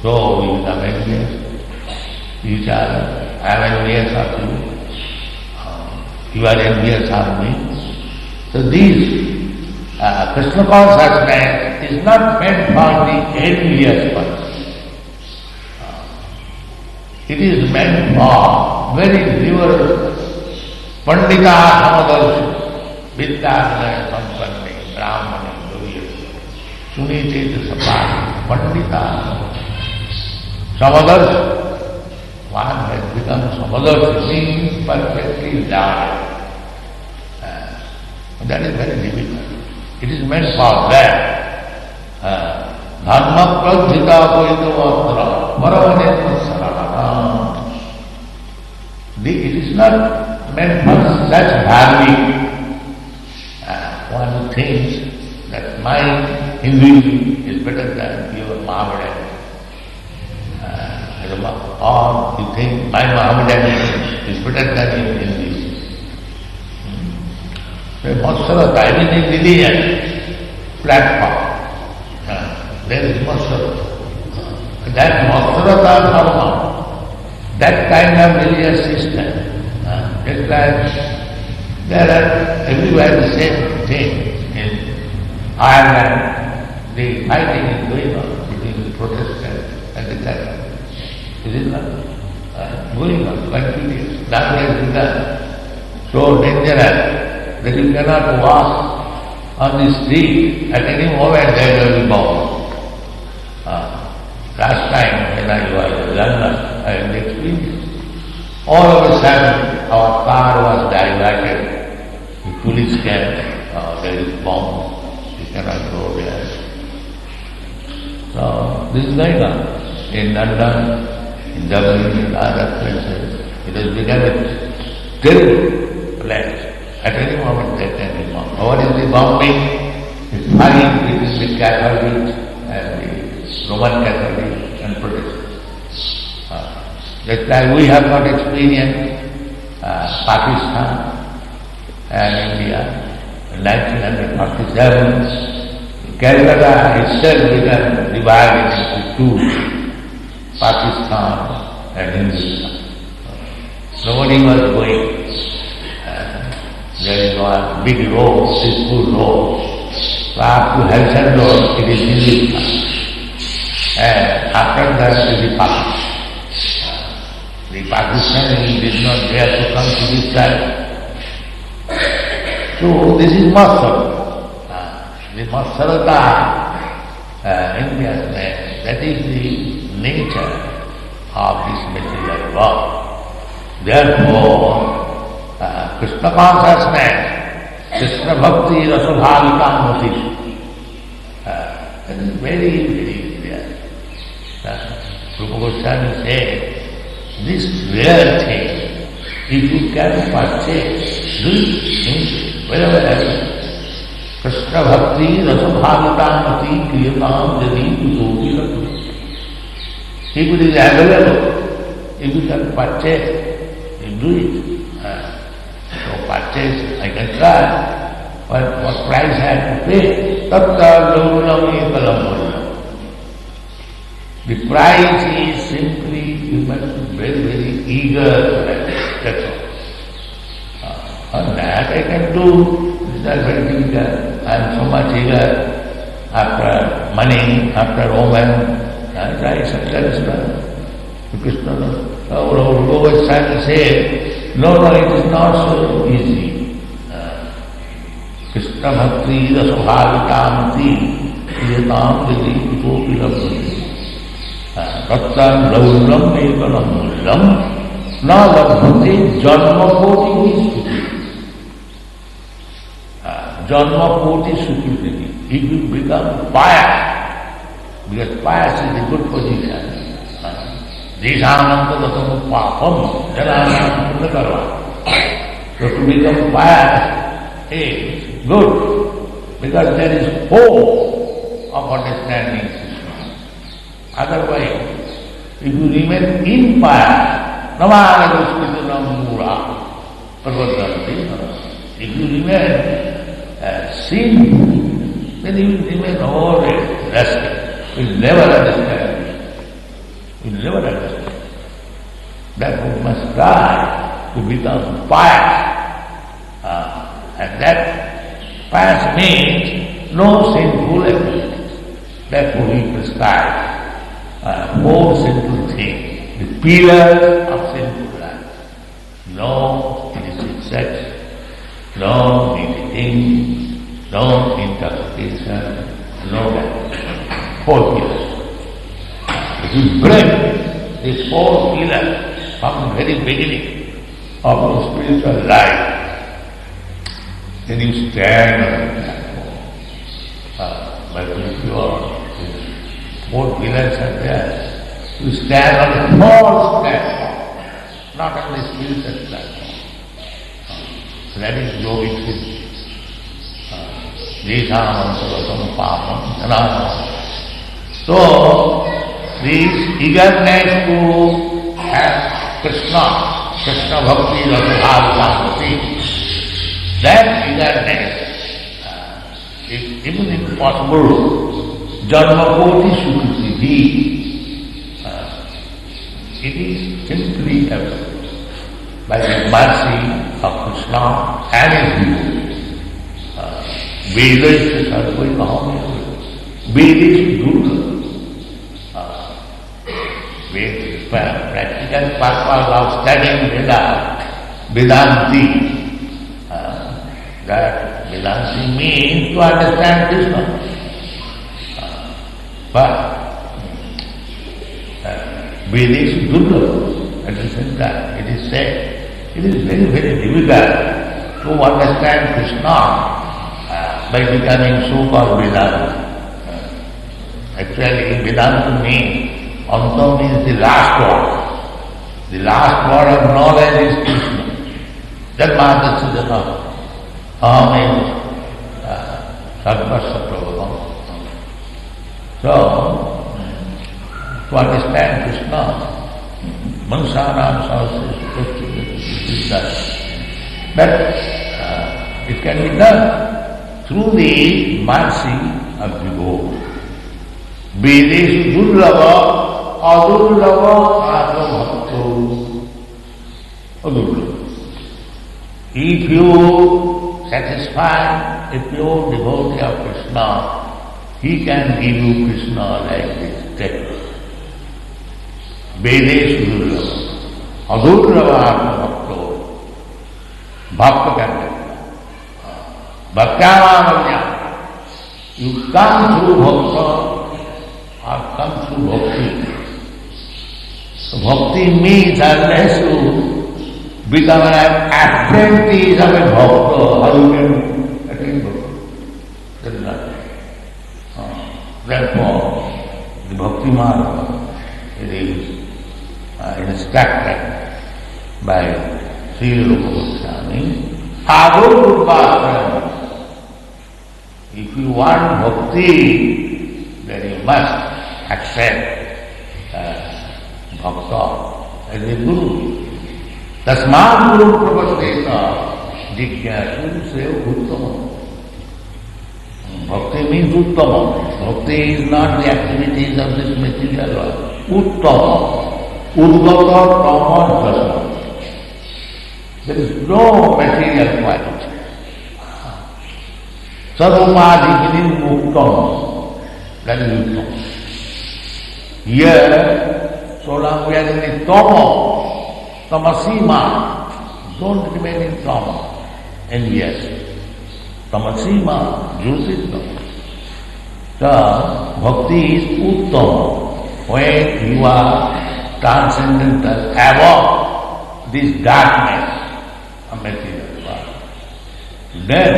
So we become envious each other. I am envious of you. You are envious of me. So this Krishna consciousness is not meant for the envious person. It is meant for very rigorous Pandita Samadarshi, Vidyadaya Sampanne, Brahmane, Govind, Sunite Sapani, Pandita Samadarshi. One has become Samadarshi, means perfectly learned. That is very difficult. It is meant for that. 𝒉𝒂𝒏𝒕 It is not meant for such value. One thinks that my Hinduism is better than your Mahabharata. or you think my Mohammedan is better than you in this. Masarata, everything religion, platform. There is Masarata. That Masarata Dharma, that kind of religious system, just like there are everywhere the same thing. In Ireland, the fighting is going on between the Protestants and the Catholics. It is not going on continuous. That has become so dangerous that you cannot walk on the street. At any moment there will be bomb. Last time when I was in London, I had experienced. All of a sudden our car was diverted. The police came, there is bomb, you cannot go there. So this is going on in London, in Dham, in other places. It has become a terrible place. At any moment there can be bomb. What is the bombing? The fighting between the Catholics and the Roman Catholics and Protestants. Just like we have got experience Pakistan and India in 1947, Calcutta itself began divided into two, Pakistan and Hindustan. Nobody was going. There is one big road, peaceful road. So up to Helson Road, it is Hindustan. And after that is the Pakistan. The Pakistani did not dare to come to this side. So this is Masarata. The Masarata, India's name, that is the nature of this material world. Therefore, Krishna consciousness, Krishna bhakti 𝒍𝒑𝒂𝒚𝒔. That is very, very clear. Rupa Goswami said, this rare thing, if you can purchase, do it wherever. Krishna bhakti 𝒍𝒑𝒂𝒚𝒔 𝒌𝒐𝒑. If it is available, if you can purchase, you do it. So purchase, I can try, but what price I have to pay? The price is simply, you must be very, very eager for that, that's all. On that I can do, it's not very difficult. I am so much eager after money, after woman, and I satisfied. Krishna, Govind said, no, it is not so easy. Krishna bhakti 𝒍𝒑𝒂𝒚𝒔 𝒌𝒐𝒑. Tattam laulam ekalamulam na labhate janmakoti sukhiti. Janmakoti sukhiti. If you become pious, because pious is a good position. Deshanam tadatam papam jananam punnakarva. So to become pious is good, because there is hope of understanding. Otherwise, if you remain impious, if you remain sinful, then you will remain always restless. You will never understand. You will never understand. Therefore you must try to become pious. And that pious means no sinful activities. Therefore he prescribes four sinful things, the pillars of sinful life. No illicit sex, no eating, no intoxication, no that. Four pillars. If you break these four pillars from the very beginning of your spiritual life, then you stand on the platform. But if you are four pillars are there, you stand on the false platform, not on the spiritual platform. So that is yogic siddhi. Deshanam 𝒍𝒑𝒂𝒚𝒔. So, this eagerness to have Krishna Bhakti, Radha, that eagerness, even if possible, Janmakoti Sukriti, it is simply available by the mercy of Krishna and his devotees. 𝒍𝒍𝒂𝒚𝒔, Veda is Durga. Practical purpose of studying Vedanti, that Vedanti means to understand Krishna. But Veda is Durga. At the same time, it is said, it is very, very difficult to understand Krishna by becoming so-called Vedanta. Actually, Vedanta means, Anta means the last word. The last word of knowledge is Krishna. Janmadasya jana 𝐂𝐻𝐽 𝒍𝒍𝒂𝒚𝒔. So, to understand Krishna, Mansanam Sahasra is done. But it can be done through the mercy of devotee. Vedesu durlava adurlava atmabhakto. Adurlava. If you satisfy a pure devotee of Krishna, he can give you Krishna like this text. Vedesu durlava adurlava atmabhakto. Bhakta can get. 𝒍𝒑𝒏𝒕, you come through bhakta or come through bhakti. So bhakti means unless you become an apprentice of a bhakta, how you can attain bhakti? That is not. Therefore, the bhakti marga, it is instructed by Sri Rupa Goswami. If you want bhakti, then you must accept bhakta as a guru. Tasmāt guru prapaddeta jigyasu sev uttama. Bhakti means uttama. Bhakti is not the activities of this material world. Uttama. Udgata tama drasma. There is no material quality. Sarvamadhikini muktam. That is uttam. Here, so long we are in the tama, tamasima, don't remain in tama. And yes, tamasima, jyotisma. So, bhakti is uttama. When you are transcendental, above this darkness of material world, then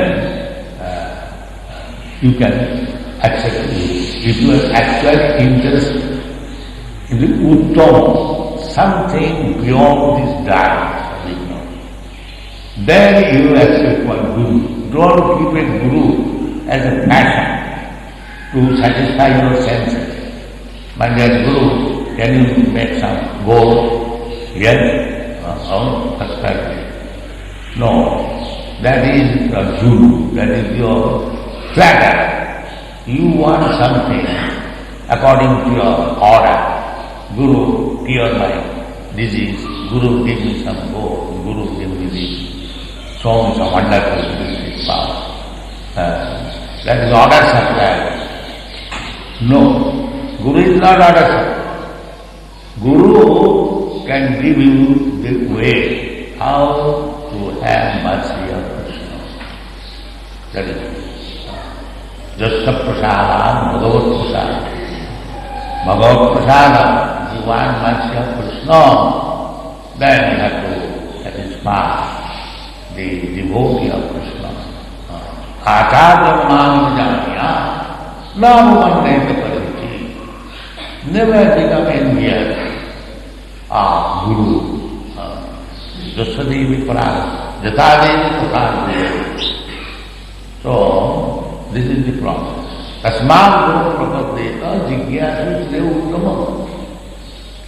you can accept it. If you are actually interested in the uttama, something beyond this darkness of ignorance, then you will accept one guru. Don't keep a guru as a passion to satisfy your senses. My dear guru, can you make some gold? Yes? No, that is a guru, that is your flatter. You want something according to your order. Guru, cure my disease. Guru, give me some gold. Guru, give me this. Show me some wonderful spiritual power. That is order supply. No, Guru is not order supply. Guru can give you the way how to have mercy of Krishna. That is Jasya prasadam bhagavat prasadam. Bhagavat prasadam, if you want mercy of Krishna, then you have to satisfy the devotee of Krishna. Acharya manjanya, namamandeta pariti. Never become envious of Guru. Jasyadevi prana, jatadevi prana. So, this is the process. Tasmāt guru prapaddeta jigyasu sev uttama.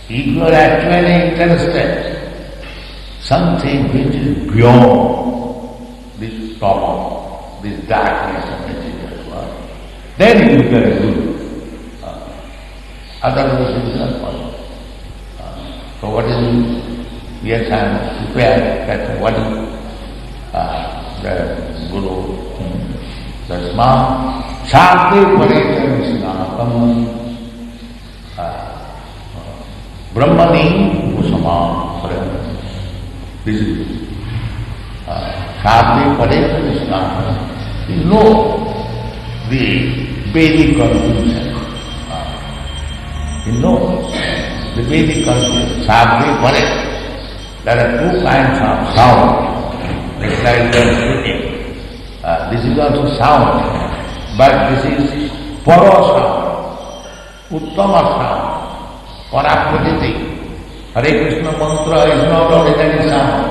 If you are actually interested, something which is beyond this problem, this darkness of material world, then you can do. Otherwise it is not possible. So what is yes, I am prepared that what is the Guru Dasma Shakti Paritamisnakam Brahmani Usamam Param. This is Shakti Paritamisnakam. You know the Vedic conclusion. You know the Vedic conclusion. Shakti Parit. There are two kinds of sound. It's like we are speaking. This is also sound, but this is Para sound, Uttama sound, Parakriti. Hare Krishna mantra is not ordinary sound.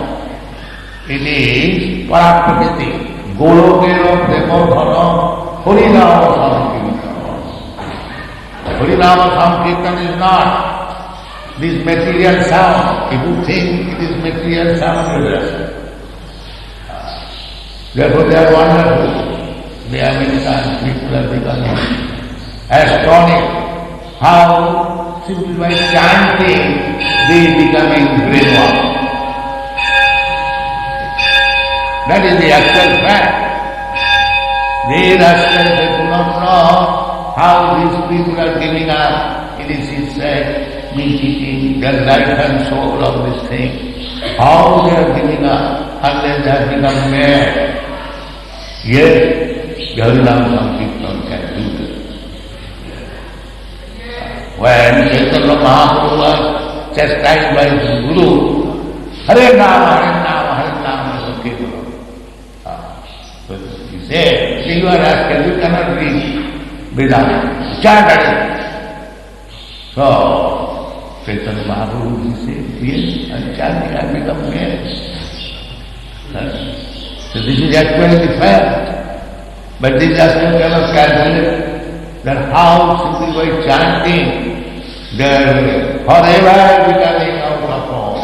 It is Parakriti. Golokero Demodhana Harinama Sankirtan. Harinama Sankirtan is not this material sound. If you think it is material sound, you are therefore they are wonderful. The American people are becoming astonished how simply by chanting they are becoming brainwashed. That is the actual fact. They rascals, they do not know how these people are giving up. It is said, me teaching the life and soul of this thing, how they are giving up unless they have become mad. Yes, Harinam Sankirtan can do this. When Chaitanya Mahaprabhu was chastised by his Guru, Hare Rama, Hare Rama, Hare Rama, Sankirtan. So he said, you are asking, you cannot read Vedanta. Chant Hare. So, Chaitanya Mahaprabhu, he said, yes, and chanting has become mad. So this is actually the fact. But this aspect cannot calculate that how simply by chanting, they are forever becoming out of form.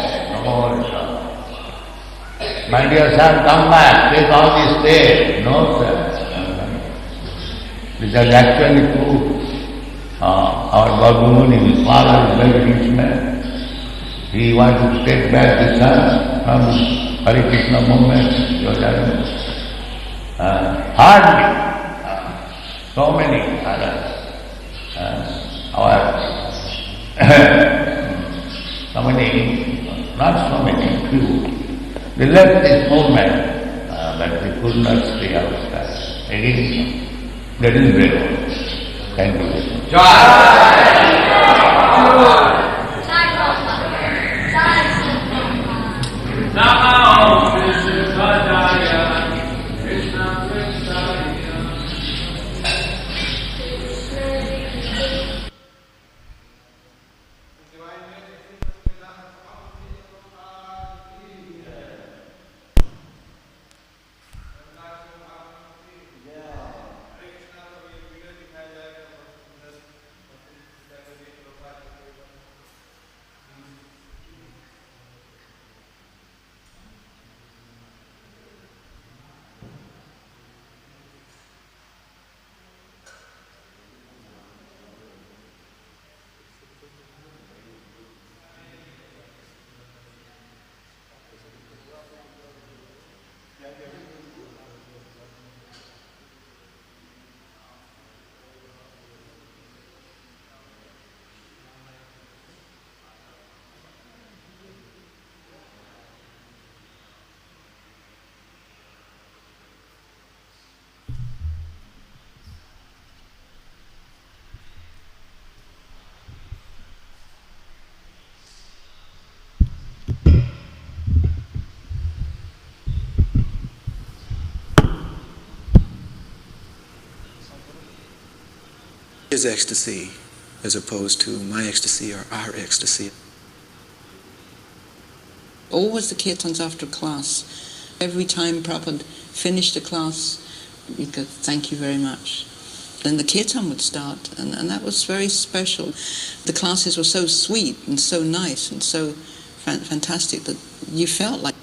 My dear son, come back, take all this day. No, sir. This is actually true. Our Bhagavani, his father is a very rich man. He wanted to take back the son from Hare Krishna movement. Hardly. So many others. So many, not so many, few. They left this movement, but they could not stay outside. Again, that is very good. Thank you. His ecstasy as opposed to my ecstasy or our ecstasy. Always the kirtans after class. Every time Prabhupada finished the class, we could thank you very much. then the kirtan would start, and that was very special. The classes were so sweet and so nice and so fantastic that you felt like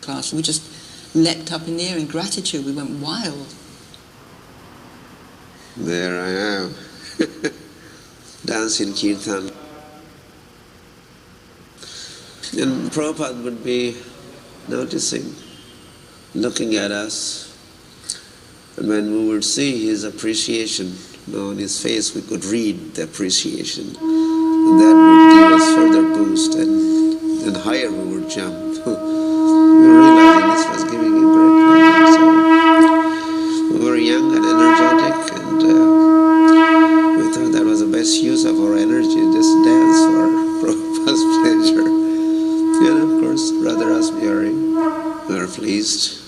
class. We just leapt up in the air in gratitude. We went wild. There I am, dancing kirtan. And Prabhupada would be noticing, looking at us, and when we would see his appreciation on his face, we could read the appreciation. And that would give us further boost, and higher we would jump. We were realizing this was giving him great pleasure. So we were young and energetic, and we thought that was the best use of our energy, just dance for Prabhupada's pleasure. And of course, Radha Rasbihari, we were pleased.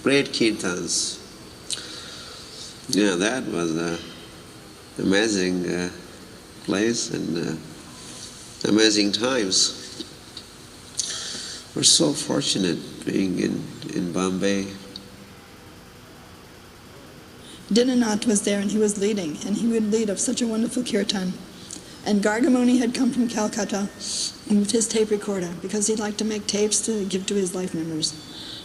Great kirtans. Yeah, that was an amazing place and amazing times. We're so fortunate being in Bombay. Dinanath was there and he was leading, and he would lead of such a wonderful kirtan. And _Muni had come from Calcutta with his tape recorder because he liked to make tapes to give to his life members.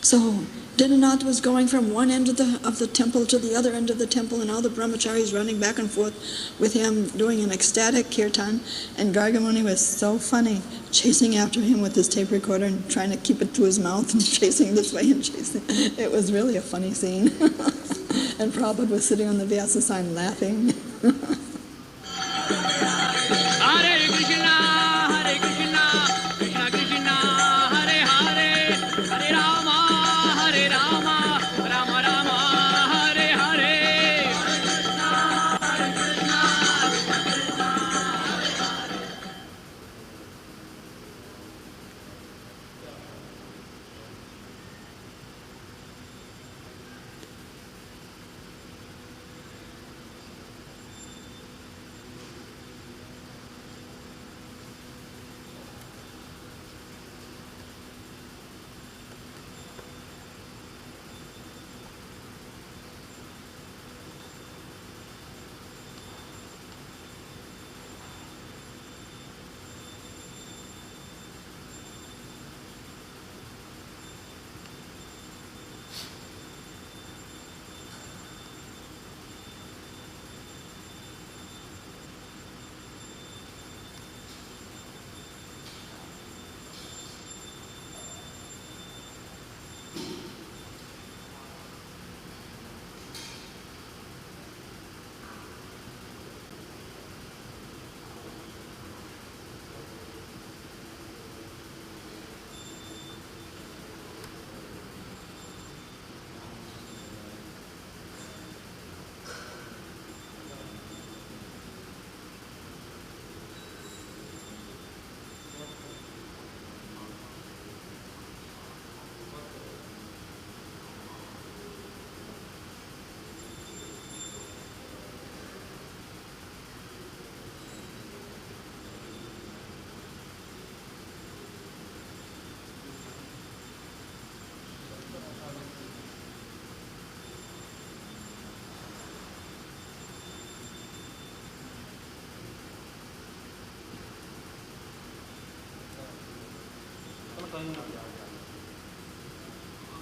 So Dinanath was going from one end of the temple to the other end of the temple, and all the brahmacharis running back and forth with him doing an ecstatic kirtan, and _Muni was so funny, chasing after him with his tape recorder and trying to keep it to his mouth and chasing this way and chasing. It was really a funny scene. And Prabhupada was sitting on the Vyasa sign laughing. Hare Krishna, Krishna Krishna, Hare Hare, Hare Rama, Rama Rama, Hare Hare.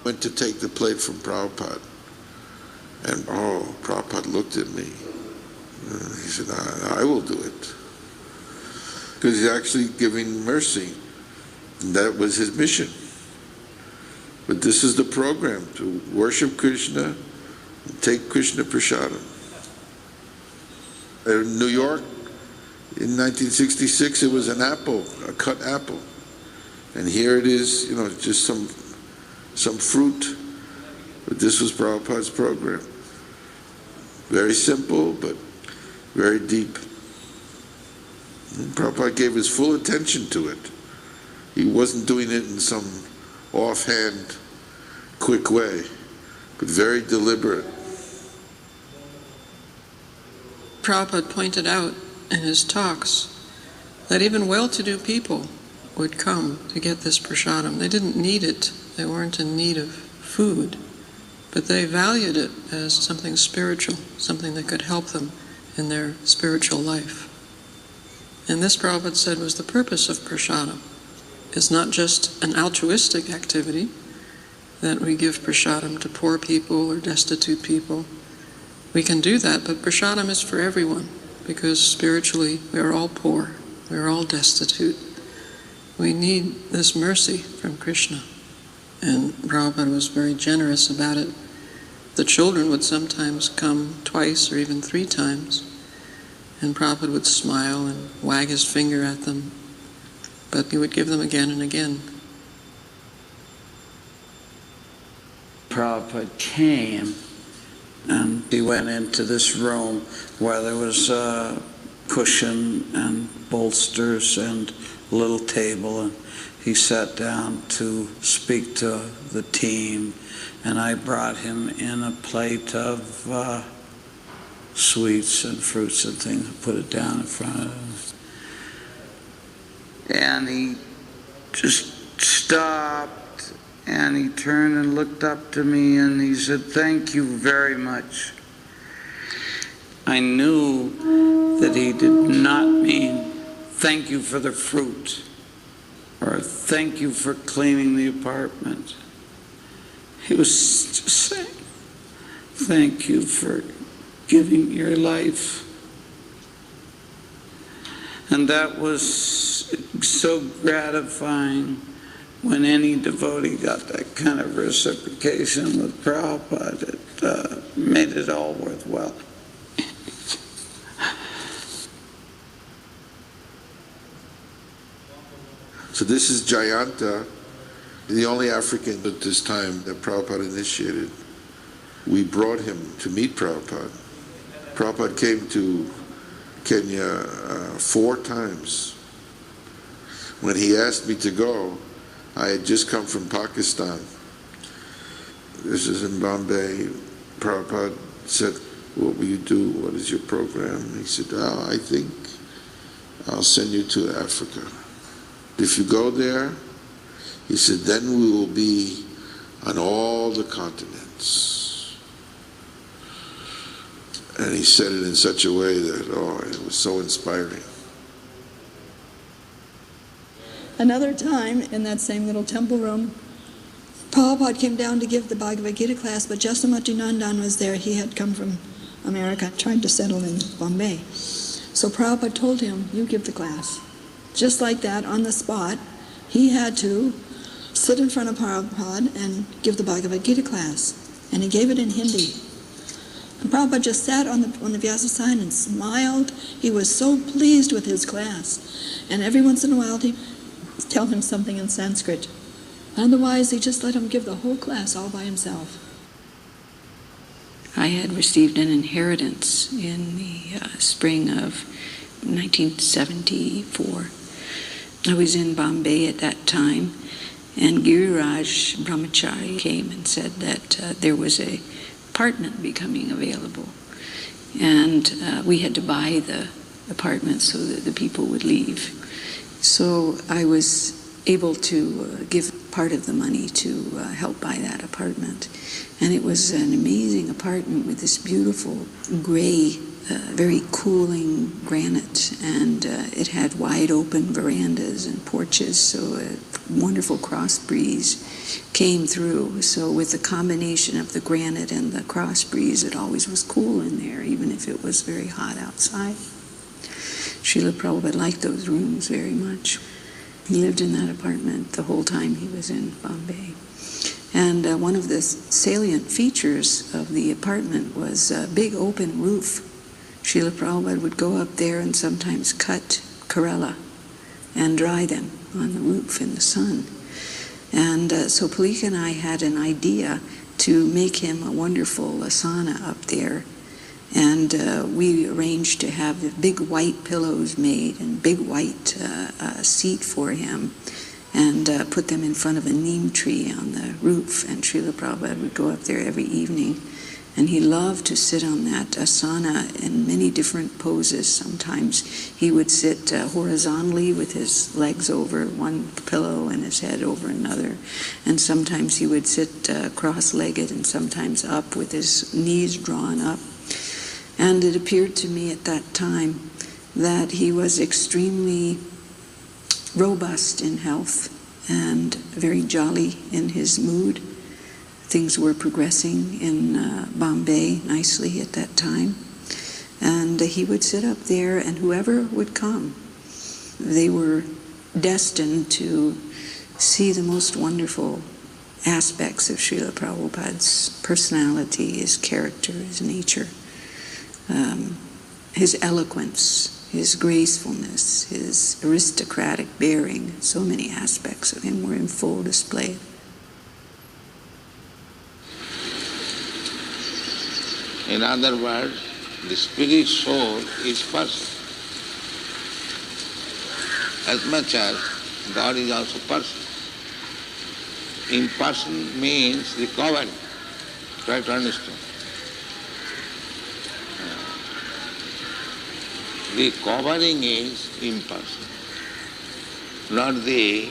Went to take the plate from Prabhupada, and Prabhupada looked at me. He said, I will do it. Because he's actually giving mercy. And that was his mission. But this is the program, to worship Krishna and take Krishna Prasadam. In New York, in 1966, it was an apple, a cut apple. And here it is, just some fruit. But this was Prabhupada's program. Very simple, but very deep. And Prabhupada gave his full attention to it. He wasn't doing it in some offhand, quick way, but very deliberate. Prabhupada pointed out in his talks that even well-to-do people would come to get this prasadam. They didn't need it. They weren't in need of food. but they valued it as something spiritual, something that could help them in their spiritual life. And this, Prabhupada said, was the purpose of prasadam. It's not just an altruistic activity that we give prasadam to poor people or destitute people. We can do that, but prasadam is for everyone, because spiritually we are all poor, we are all destitute. We need this mercy from Krishna. And Prabhupada was very generous about it. The children would sometimes come twice or even 3 times, and Prabhupada would smile and wag his finger at them, but he would give them again and again. Prabhupada came and he went into this room where there was a cushion and bolsters and a little table, and he sat down to speak to the team, and I brought him in a plate of sweets and fruits and things, put it down in front of him. And he just stopped and he turned and looked up to me and he said, "Thank you very much." I knew that he did not mean thank you for the fruit or thank you for cleaning the apartment. He was just saying, thank you for giving your life. And that was so gratifying when any devotee got that kind of reciprocation with Prabhupada. It made it all worthwhile. So this is Jayanta, the only African at this time that Prabhupada initiated. We brought him to meet Prabhupada. Prabhupada came to Kenya 4 times. When he asked me to go, I had just come from Pakistan. This is in Bombay. Prabhupada said, "What will you do? What is your program?" He said, "Oh, I think I'll send you to Africa. If you go there," he said, "then we will be on all the continents." And he said it in such a way that, it was so inspiring. Another time, in that same little temple room, Prabhupada came down to give the Bhagavad Gita class, but Jastamati Nandan was there. He had come from America, tried to settle in Bombay. So Prabhupada told him, "You give the class." Just like that, on the spot, he had to sit in front of Prabhupada and give the Bhagavad Gita class. And he gave it in Hindi. And Prabhupada just sat on the Vyasa side and smiled. He was so pleased with his class. And every once in a while, he'd tell him something in Sanskrit. Otherwise, he just let him give the whole class all by himself. I had received an inheritance in the spring of 1974. I was in Bombay at that time, and Giriraj Brahmachari came and said that there was an apartment becoming available, and we had to buy the apartment so that the people would leave. So I was able to give part of the money to help buy that apartment. And it was an amazing apartment with this beautiful gray, very cooling granite, and it had wide open verandas and porches, so a wonderful cross breeze came through. So with the combination of the granite and the cross breeze, it always was cool in there, even if it was very hot outside. Srila Prabhupada liked those rooms very much. He lived in that apartment the whole time he was in Bombay. And one of the salient features of the apartment was a big open roof. Srila Prabhupada would go up there and sometimes cut Karela and dry them on the roof in the sun. And so Palika and I had an idea to make him a wonderful asana up there. And we arranged to have big white pillows made and big white seat for him, and put them in front of a neem tree on the roof. And Srila Prabhupada would go up there every evening And he loved to sit on that asana in many different poses. Sometimes he would sit horizontally with his legs over one pillow and his head over another. And sometimes he would sit cross-legged and sometimes up with his knees drawn up. And it appeared to me at that time that he was extremely robust in health and very jolly in his mood. Things were progressing in Bombay nicely at that time. And he would sit up there, and whoever would come, they were destined to see the most wonderful aspects of Srila Prabhupada's personality, his character, his nature, his eloquence, his gracefulness, his aristocratic bearing. So many aspects of him were in full display. In other words, the spirit soul is person. As much as God is also person. Imperson means the covering. Try to understand. The covering is impersonal, not the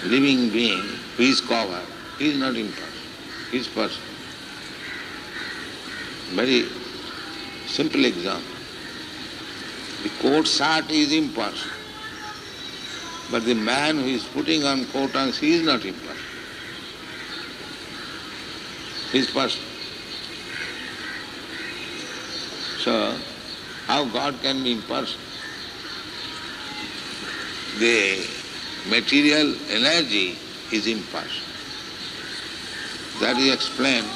living being who is covered. He is not impersonal. He is person. Very simple example. The coat shirt is impersonal, but the man who is putting on coat and he is not impersonal. He is person. So, how God can be impersonal? The material energy is impersonal. That is explained.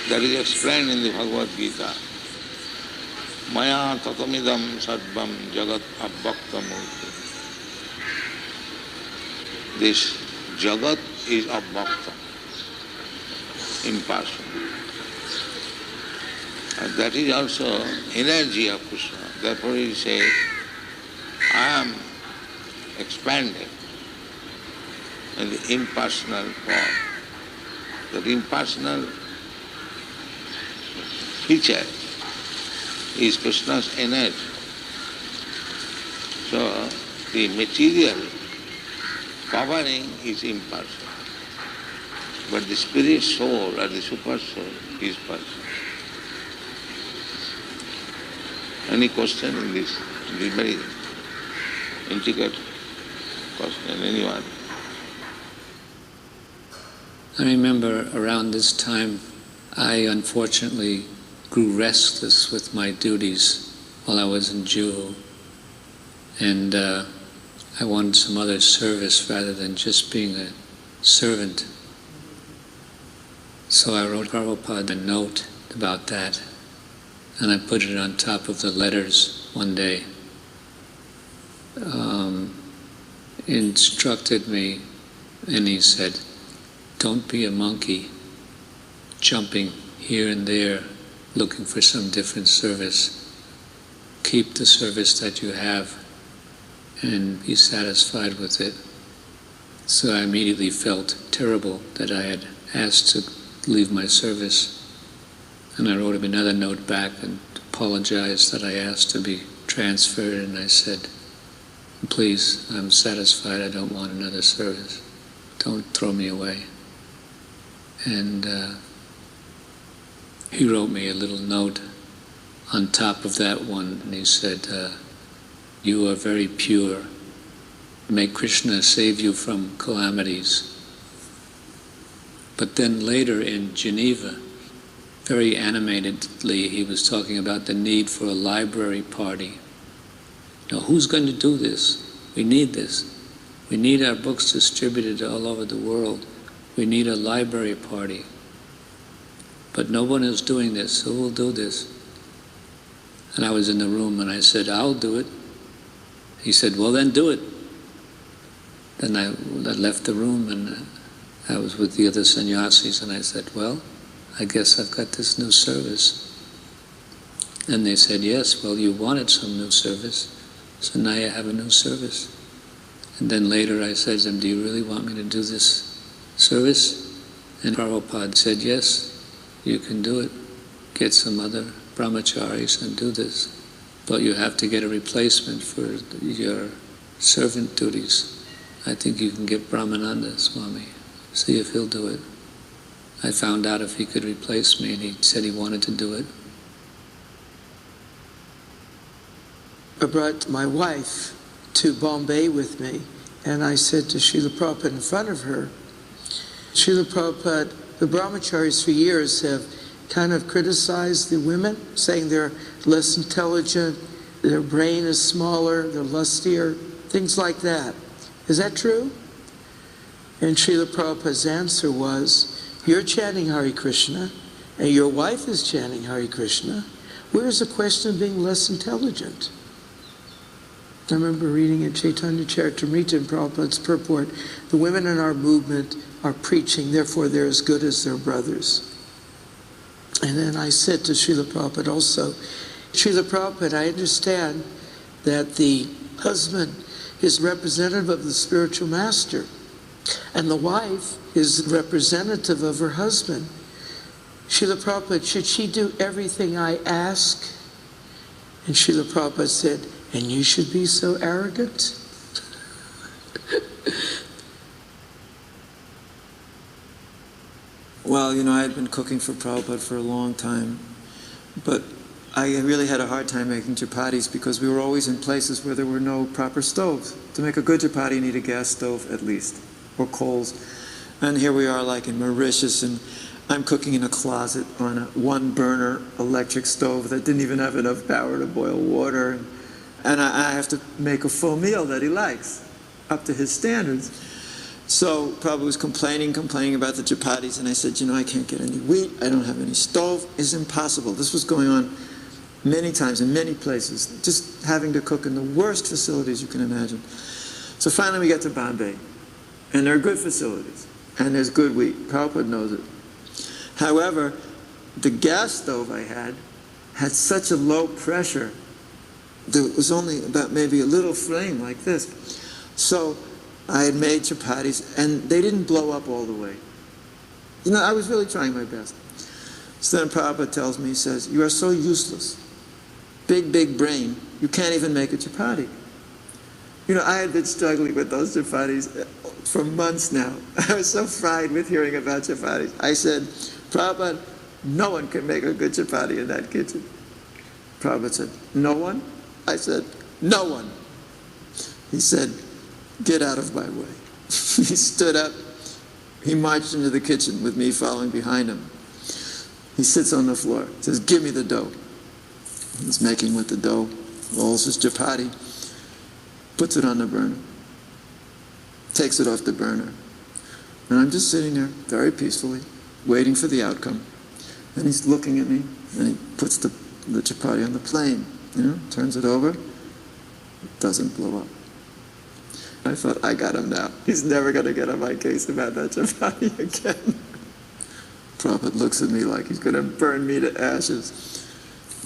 That is explained in the Bhagavad Gita. Maya tatamidam sarvam jagat 𝒍𝒂𝒚𝒔. This jagat is 𝒍𝒂𝒚, impersonal. And that is also energy of Krishna. Therefore he says, I am expanded in the impersonal form. That impersonal feature is Krishna's energy. So the material covering is impersonal, but the spirit soul or the super soul is personal. Any question in this? This very intricate question, anyone? I remember around this time I unfortunately grew restless with my duties while I was in Juhu, and I wanted some other service rather than just being a servant. So I wrote Prabhupada a note about that, and I put it on top of the letters one day. He instructed me, and he said, don't be a monkey jumping here and there looking for some different service. Keep the service that you have and be satisfied with it. So I immediately felt terrible that I had asked to leave my service. And I wrote him another note back and apologized that I asked to be transferred, and I said, please, I'm satisfied, I don't want another service. Don't throw me away. And he wrote me a little note on top of that one, and he said, you are very pure. May Krishna save you from calamities. But then later in Geneva, very animatedly, he was talking about the need for a library party. Now, who's going to do this? We need this. We need our books distributed all over the world. We need a library party. But no one is doing this. Who will do this? And I was in the room and I said, I'll do it. He said, well, then do it. Then I left the room and I was with the other sannyasis, and I said, well, I guess I've got this new service. And they said, yes, well, you wanted some new service. So now you have a new service. And then later I said to him, do you really want me to do this service? And Prabhupada said, yes, you can do it. Get some other brahmacharis and do this. But you have to get a replacement for your servant duties. I think you can get Brahmananda Swami. See if he'll do it. I found out if he could replace me, and he said he wanted to do it. I brought my wife to Bombay with me, and I said to Srila Prabhupada in front of her, Srila Prabhupada, the brahmacharis for years have kind of criticized the women, saying they're less intelligent, their brain is smaller, they're lustier, things like that. Is that true? And Srila Prabhupada's answer was, you're chanting Hare Krishna, and your wife is chanting Hare Krishna. Where's the question of being less intelligent? I remember reading in Chaitanya Charitamrita in Prabhupada's purport, the women in our movement are preaching, therefore they're as good as their brothers. And then I said to Srila Prabhupada also, Srila Prabhupada, I understand that the husband is representative of the spiritual master, and the wife is representative of her husband. Srila Prabhupada, should she do everything I ask? And Srila Prabhupada said, and you should be so arrogant? Well, you know, I had been cooking for Prabhupada for a long time, but I really had a hard time making chapatis because we were always in places where there were no proper stoves. To make a good chapati, you need a gas stove at least, or coals. And here we are like in Mauritius, and I'm cooking in a closet on a one-burner electric stove that didn't even have enough power to boil water. And I have to make a full meal that he likes, up to his standards. So Prabhupada was complaining about the chapatis, and I said, you know, I can't get any wheat, I don't have any stove, it's impossible. This was going on many times in many places, just having to cook in the worst facilities you can imagine. So finally we get to Bombay, and there are good facilities, and there's good wheat. Prabhupada knows it. However, the gas stove I had such a low pressure, there was only about maybe a little flame like this. So I had made chapatis, and they didn't blow up all the way. You know, I was really trying my best. So then Prabhupada tells me, he says, you are so useless. Big, big brain. You can't even make a chapati. You know, I had been struggling with those chapatis for months now. I was so fried with hearing about chapatis. I said, Prabhupada, no one can make a good chapati in that kitchen. Prabhupada said, no one? I said, no one. He said, get out of my way. He stood up. He marched into the kitchen with me following behind him. He sits on the floor. He says, give me the dough. He's making with the dough, rolls his chapati, puts it on the burner, takes it off the burner. And I'm just sitting there very peacefully, waiting for the outcome. And he's looking at me, and he puts the chapati on the plane, you know, turns it over, it doesn't blow up. I thought, I got him now. He's never going to get on my case about that chapati again. Prabhupada looks at me like he's going to burn me to ashes.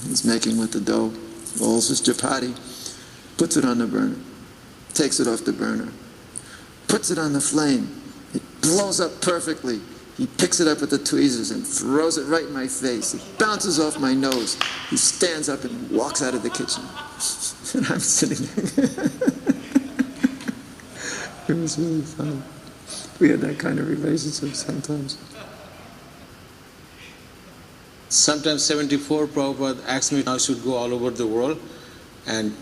He's making with the dough, rolls his chapati, puts it on the burner, takes it off the burner, puts it on the flame. It blows up perfectly. He picks it up with the tweezers and throws it right in my face. It bounces off my nose. He stands up and walks out of the kitchen. And I'm sitting there. It was really fun. We had that kind of relationship sometimes. Sometimes 74, Prabhupada asked me I should go all over the world and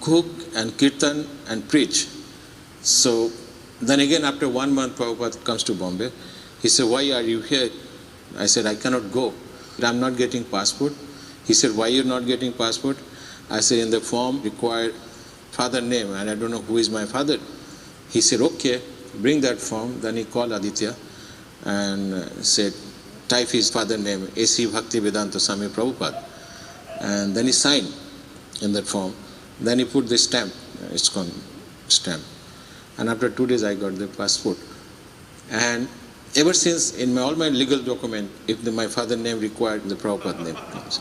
cook and kirtan and preach. So then again, after 1 month, Prabhupada comes to Bombay. He said, why are you here? I said, I cannot go. I'm not getting passport. He said, why you're not getting passport? I said, in the form required father name, and I don't know who is my father. He said, okay, bring that form. Then he called Aditya and said, type his father name, 𝒍𝒑𝒂𝒏𝒕 Swami Prabhupada. And then he signed in that form. Then he put the stamp, ISKCON stamp. And after 2 days I got the passport. And ever since, in all my legal document, if my father name required, the Prabhupada name comes.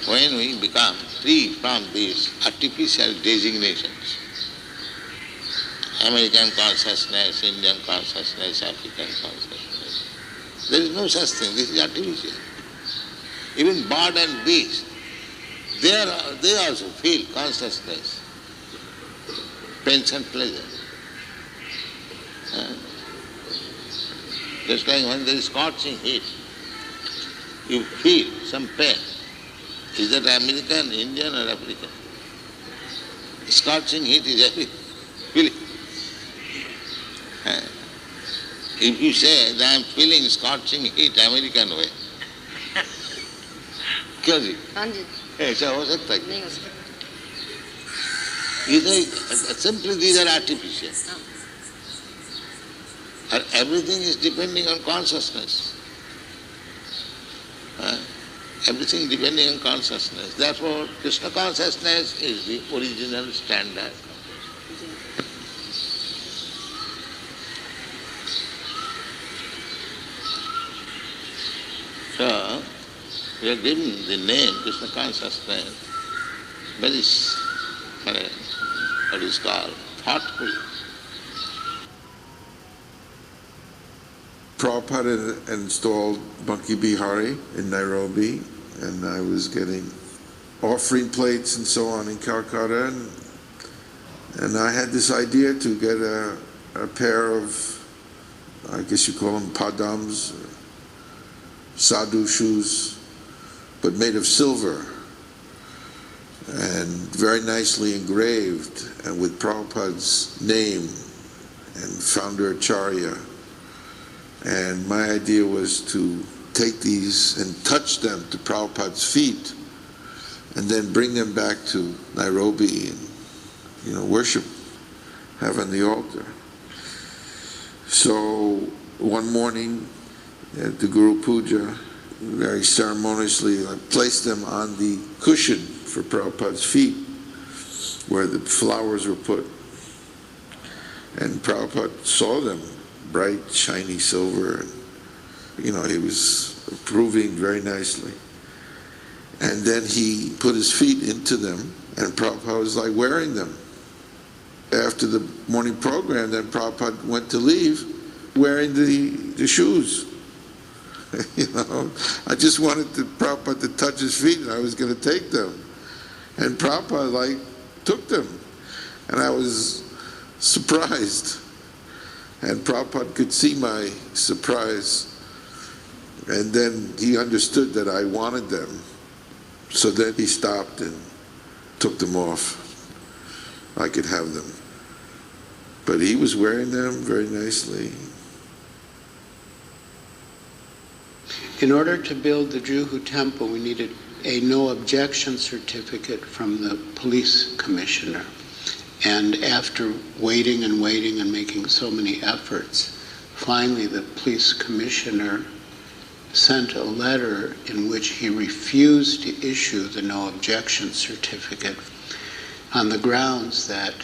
when we become free from these artificial designations, American consciousness, Indian consciousness, African consciousness, there is no such thing. This is artificial. Even bird and beast, they also feel consciousness, pains and pleasure. Just like when there is scorching heat, you feel some pain. Is that American, Indian or African? Scorching heat is every feeling. If you say that I am feeling scorching heat American way, क्यों जी? हाँ जी। ऐसा हो सकता है? नहीं हो सकता। Simply these are artificial. And everything is depending on consciousness. Everything depending on consciousness. Therefore, Krishna consciousness is the original standard. So, we are given the name Krishna consciousness very, what is called, thoughtfully. Prabhupada had installed Monkey Bihari in Nairobi, and I was getting offering plates and so on in Calcutta, and I had this idea to get a pair of, I guess you call them padams, sadhu shoes, but made of silver and very nicely engraved and with Prabhupada's name and founder Acharya. And my idea was to take these and touch them to Prabhupada's feet and then bring them back to Nairobi and, worship, have on the altar. So one morning at the Guru Puja, very ceremoniously, I placed them on the cushion for Prabhupada's feet where the flowers were put. And Prabhupada saw them, bright, shiny silver, and he was approving very nicely. And then he put his feet into them, and Prabhupada was like wearing them. After the morning program, then Prabhupada went to leave wearing the shoes. I just wanted Prabhupada to touch his feet, and I was going to take them. And Prabhupada took them, and I was surprised. And Prabhupada could see my surprise, and then he understood that I wanted them. So then he stopped and took them off. I could have them. But he was wearing them very nicely. In order to build the Juhu temple, we needed a no objection certificate from the police commissioner. And after waiting and waiting and making so many efforts, finally the police commissioner sent a letter in which he refused to issue the no objection certificate on the grounds that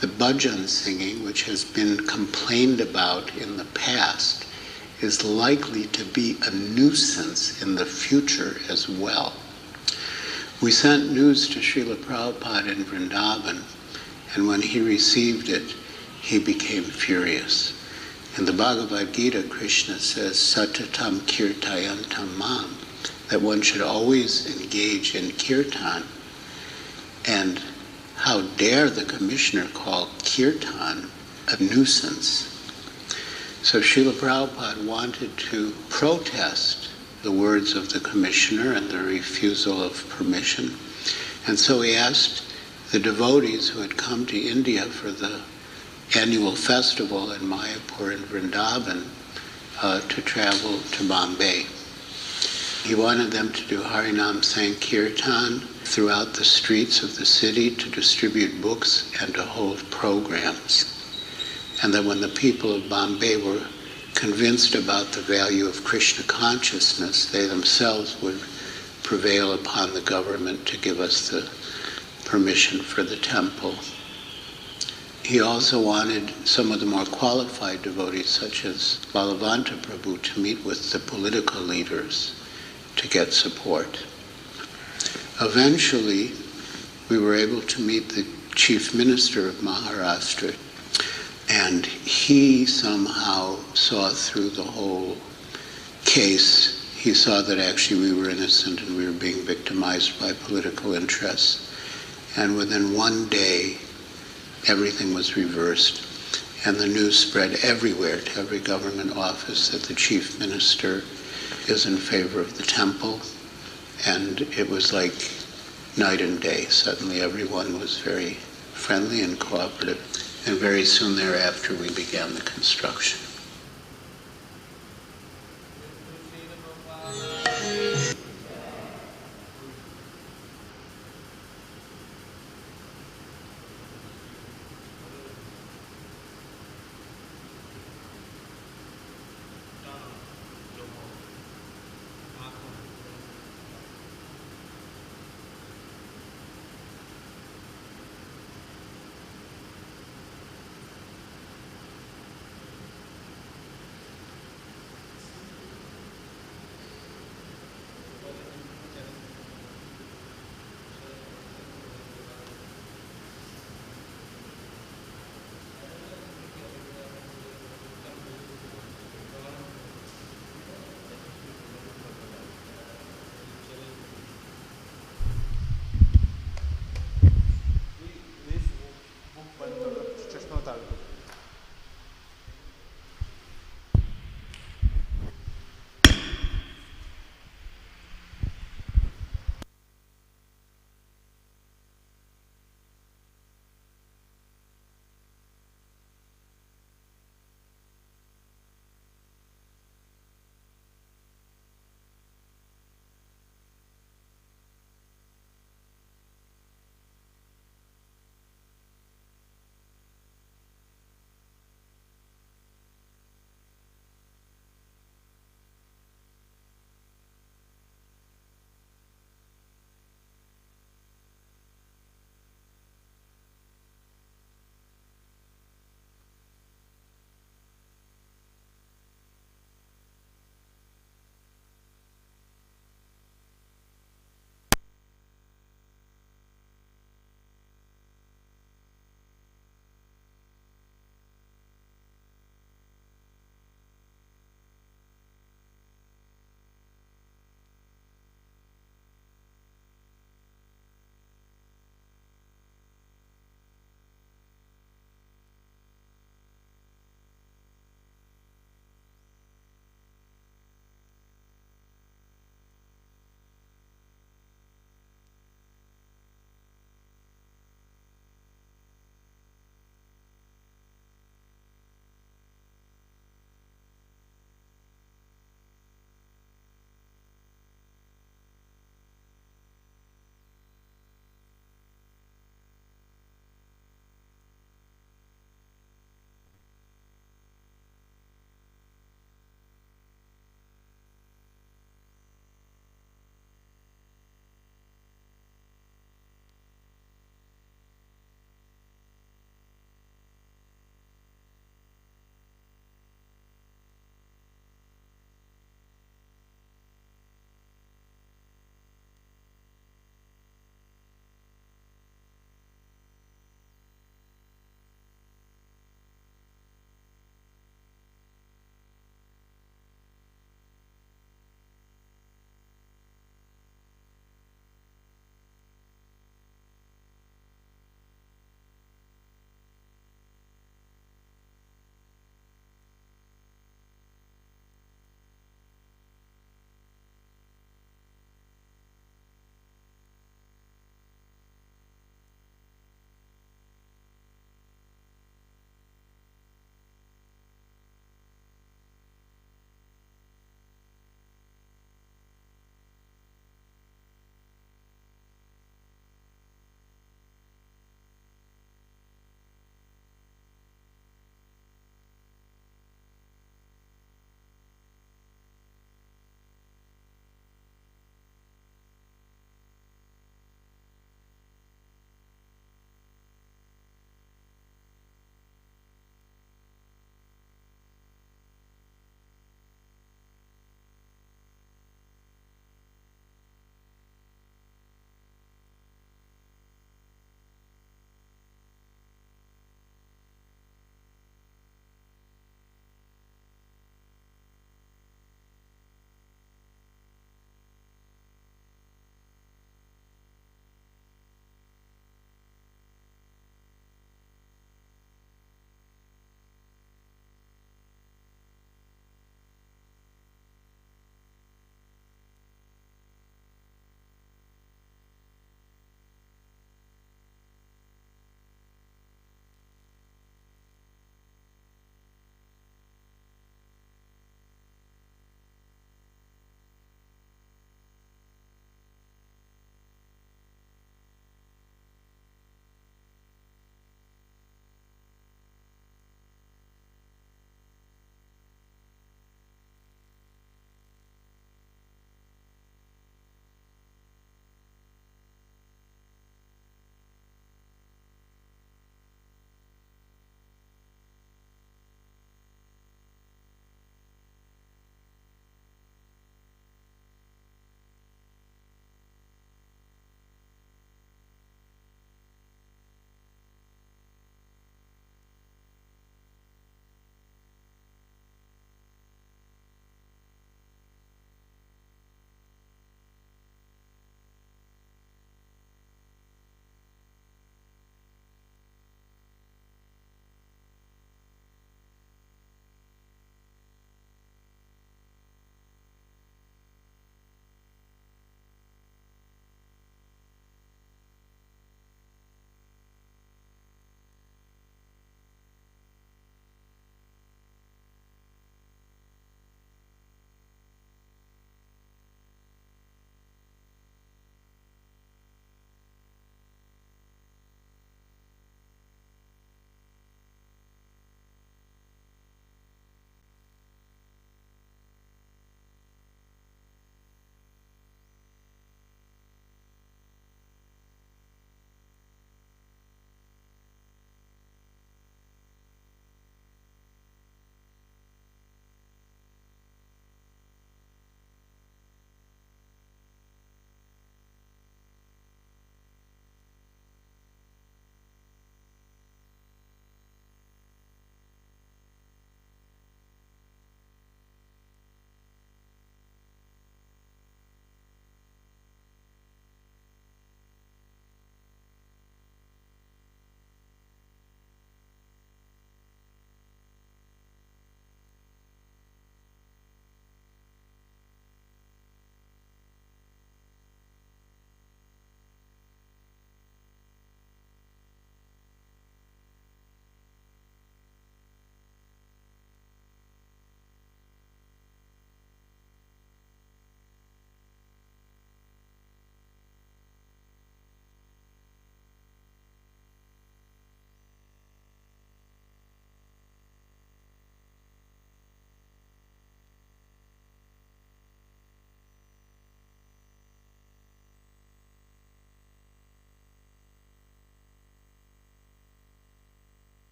the bhajan singing, which has been complained about in the past, is likely to be a nuisance in the future as well. We sent news to Srila Prabhupada in Vrindavan, and when he received it, he became furious. In the Bhagavad Gita, Krishna says, Satatam kirtayantam mam, that one should always engage in kirtan. And how dare the commissioner call kirtan a nuisance? So Srila Prabhupada wanted to protest the words of the commissioner and the refusal of permission. And so he asked the devotees who had come to India for the annual festival in Mayapur and Vrindavan to travel to Bombay. He wanted them to do Harinam Sankirtan throughout the streets of the city, to distribute books and to hold programs. And that when the people of Bombay were convinced about the value of Krishna consciousness, they themselves would prevail upon the government to give us the permission for the temple. He also wanted some of the more qualified devotees, such as Balavanta Prabhu, to meet with the political leaders to get support. Eventually, we were able to meet the chief minister of Maharashtra, and he somehow saw through the whole case. He saw that actually we were innocent and we were being victimized by political interests. And within one day, everything was reversed. And the news spread everywhere to every government office that the chief minister is in favor of the temple. And it was like night and day. Suddenly everyone was very friendly and cooperative. And very soon thereafter we began the construction.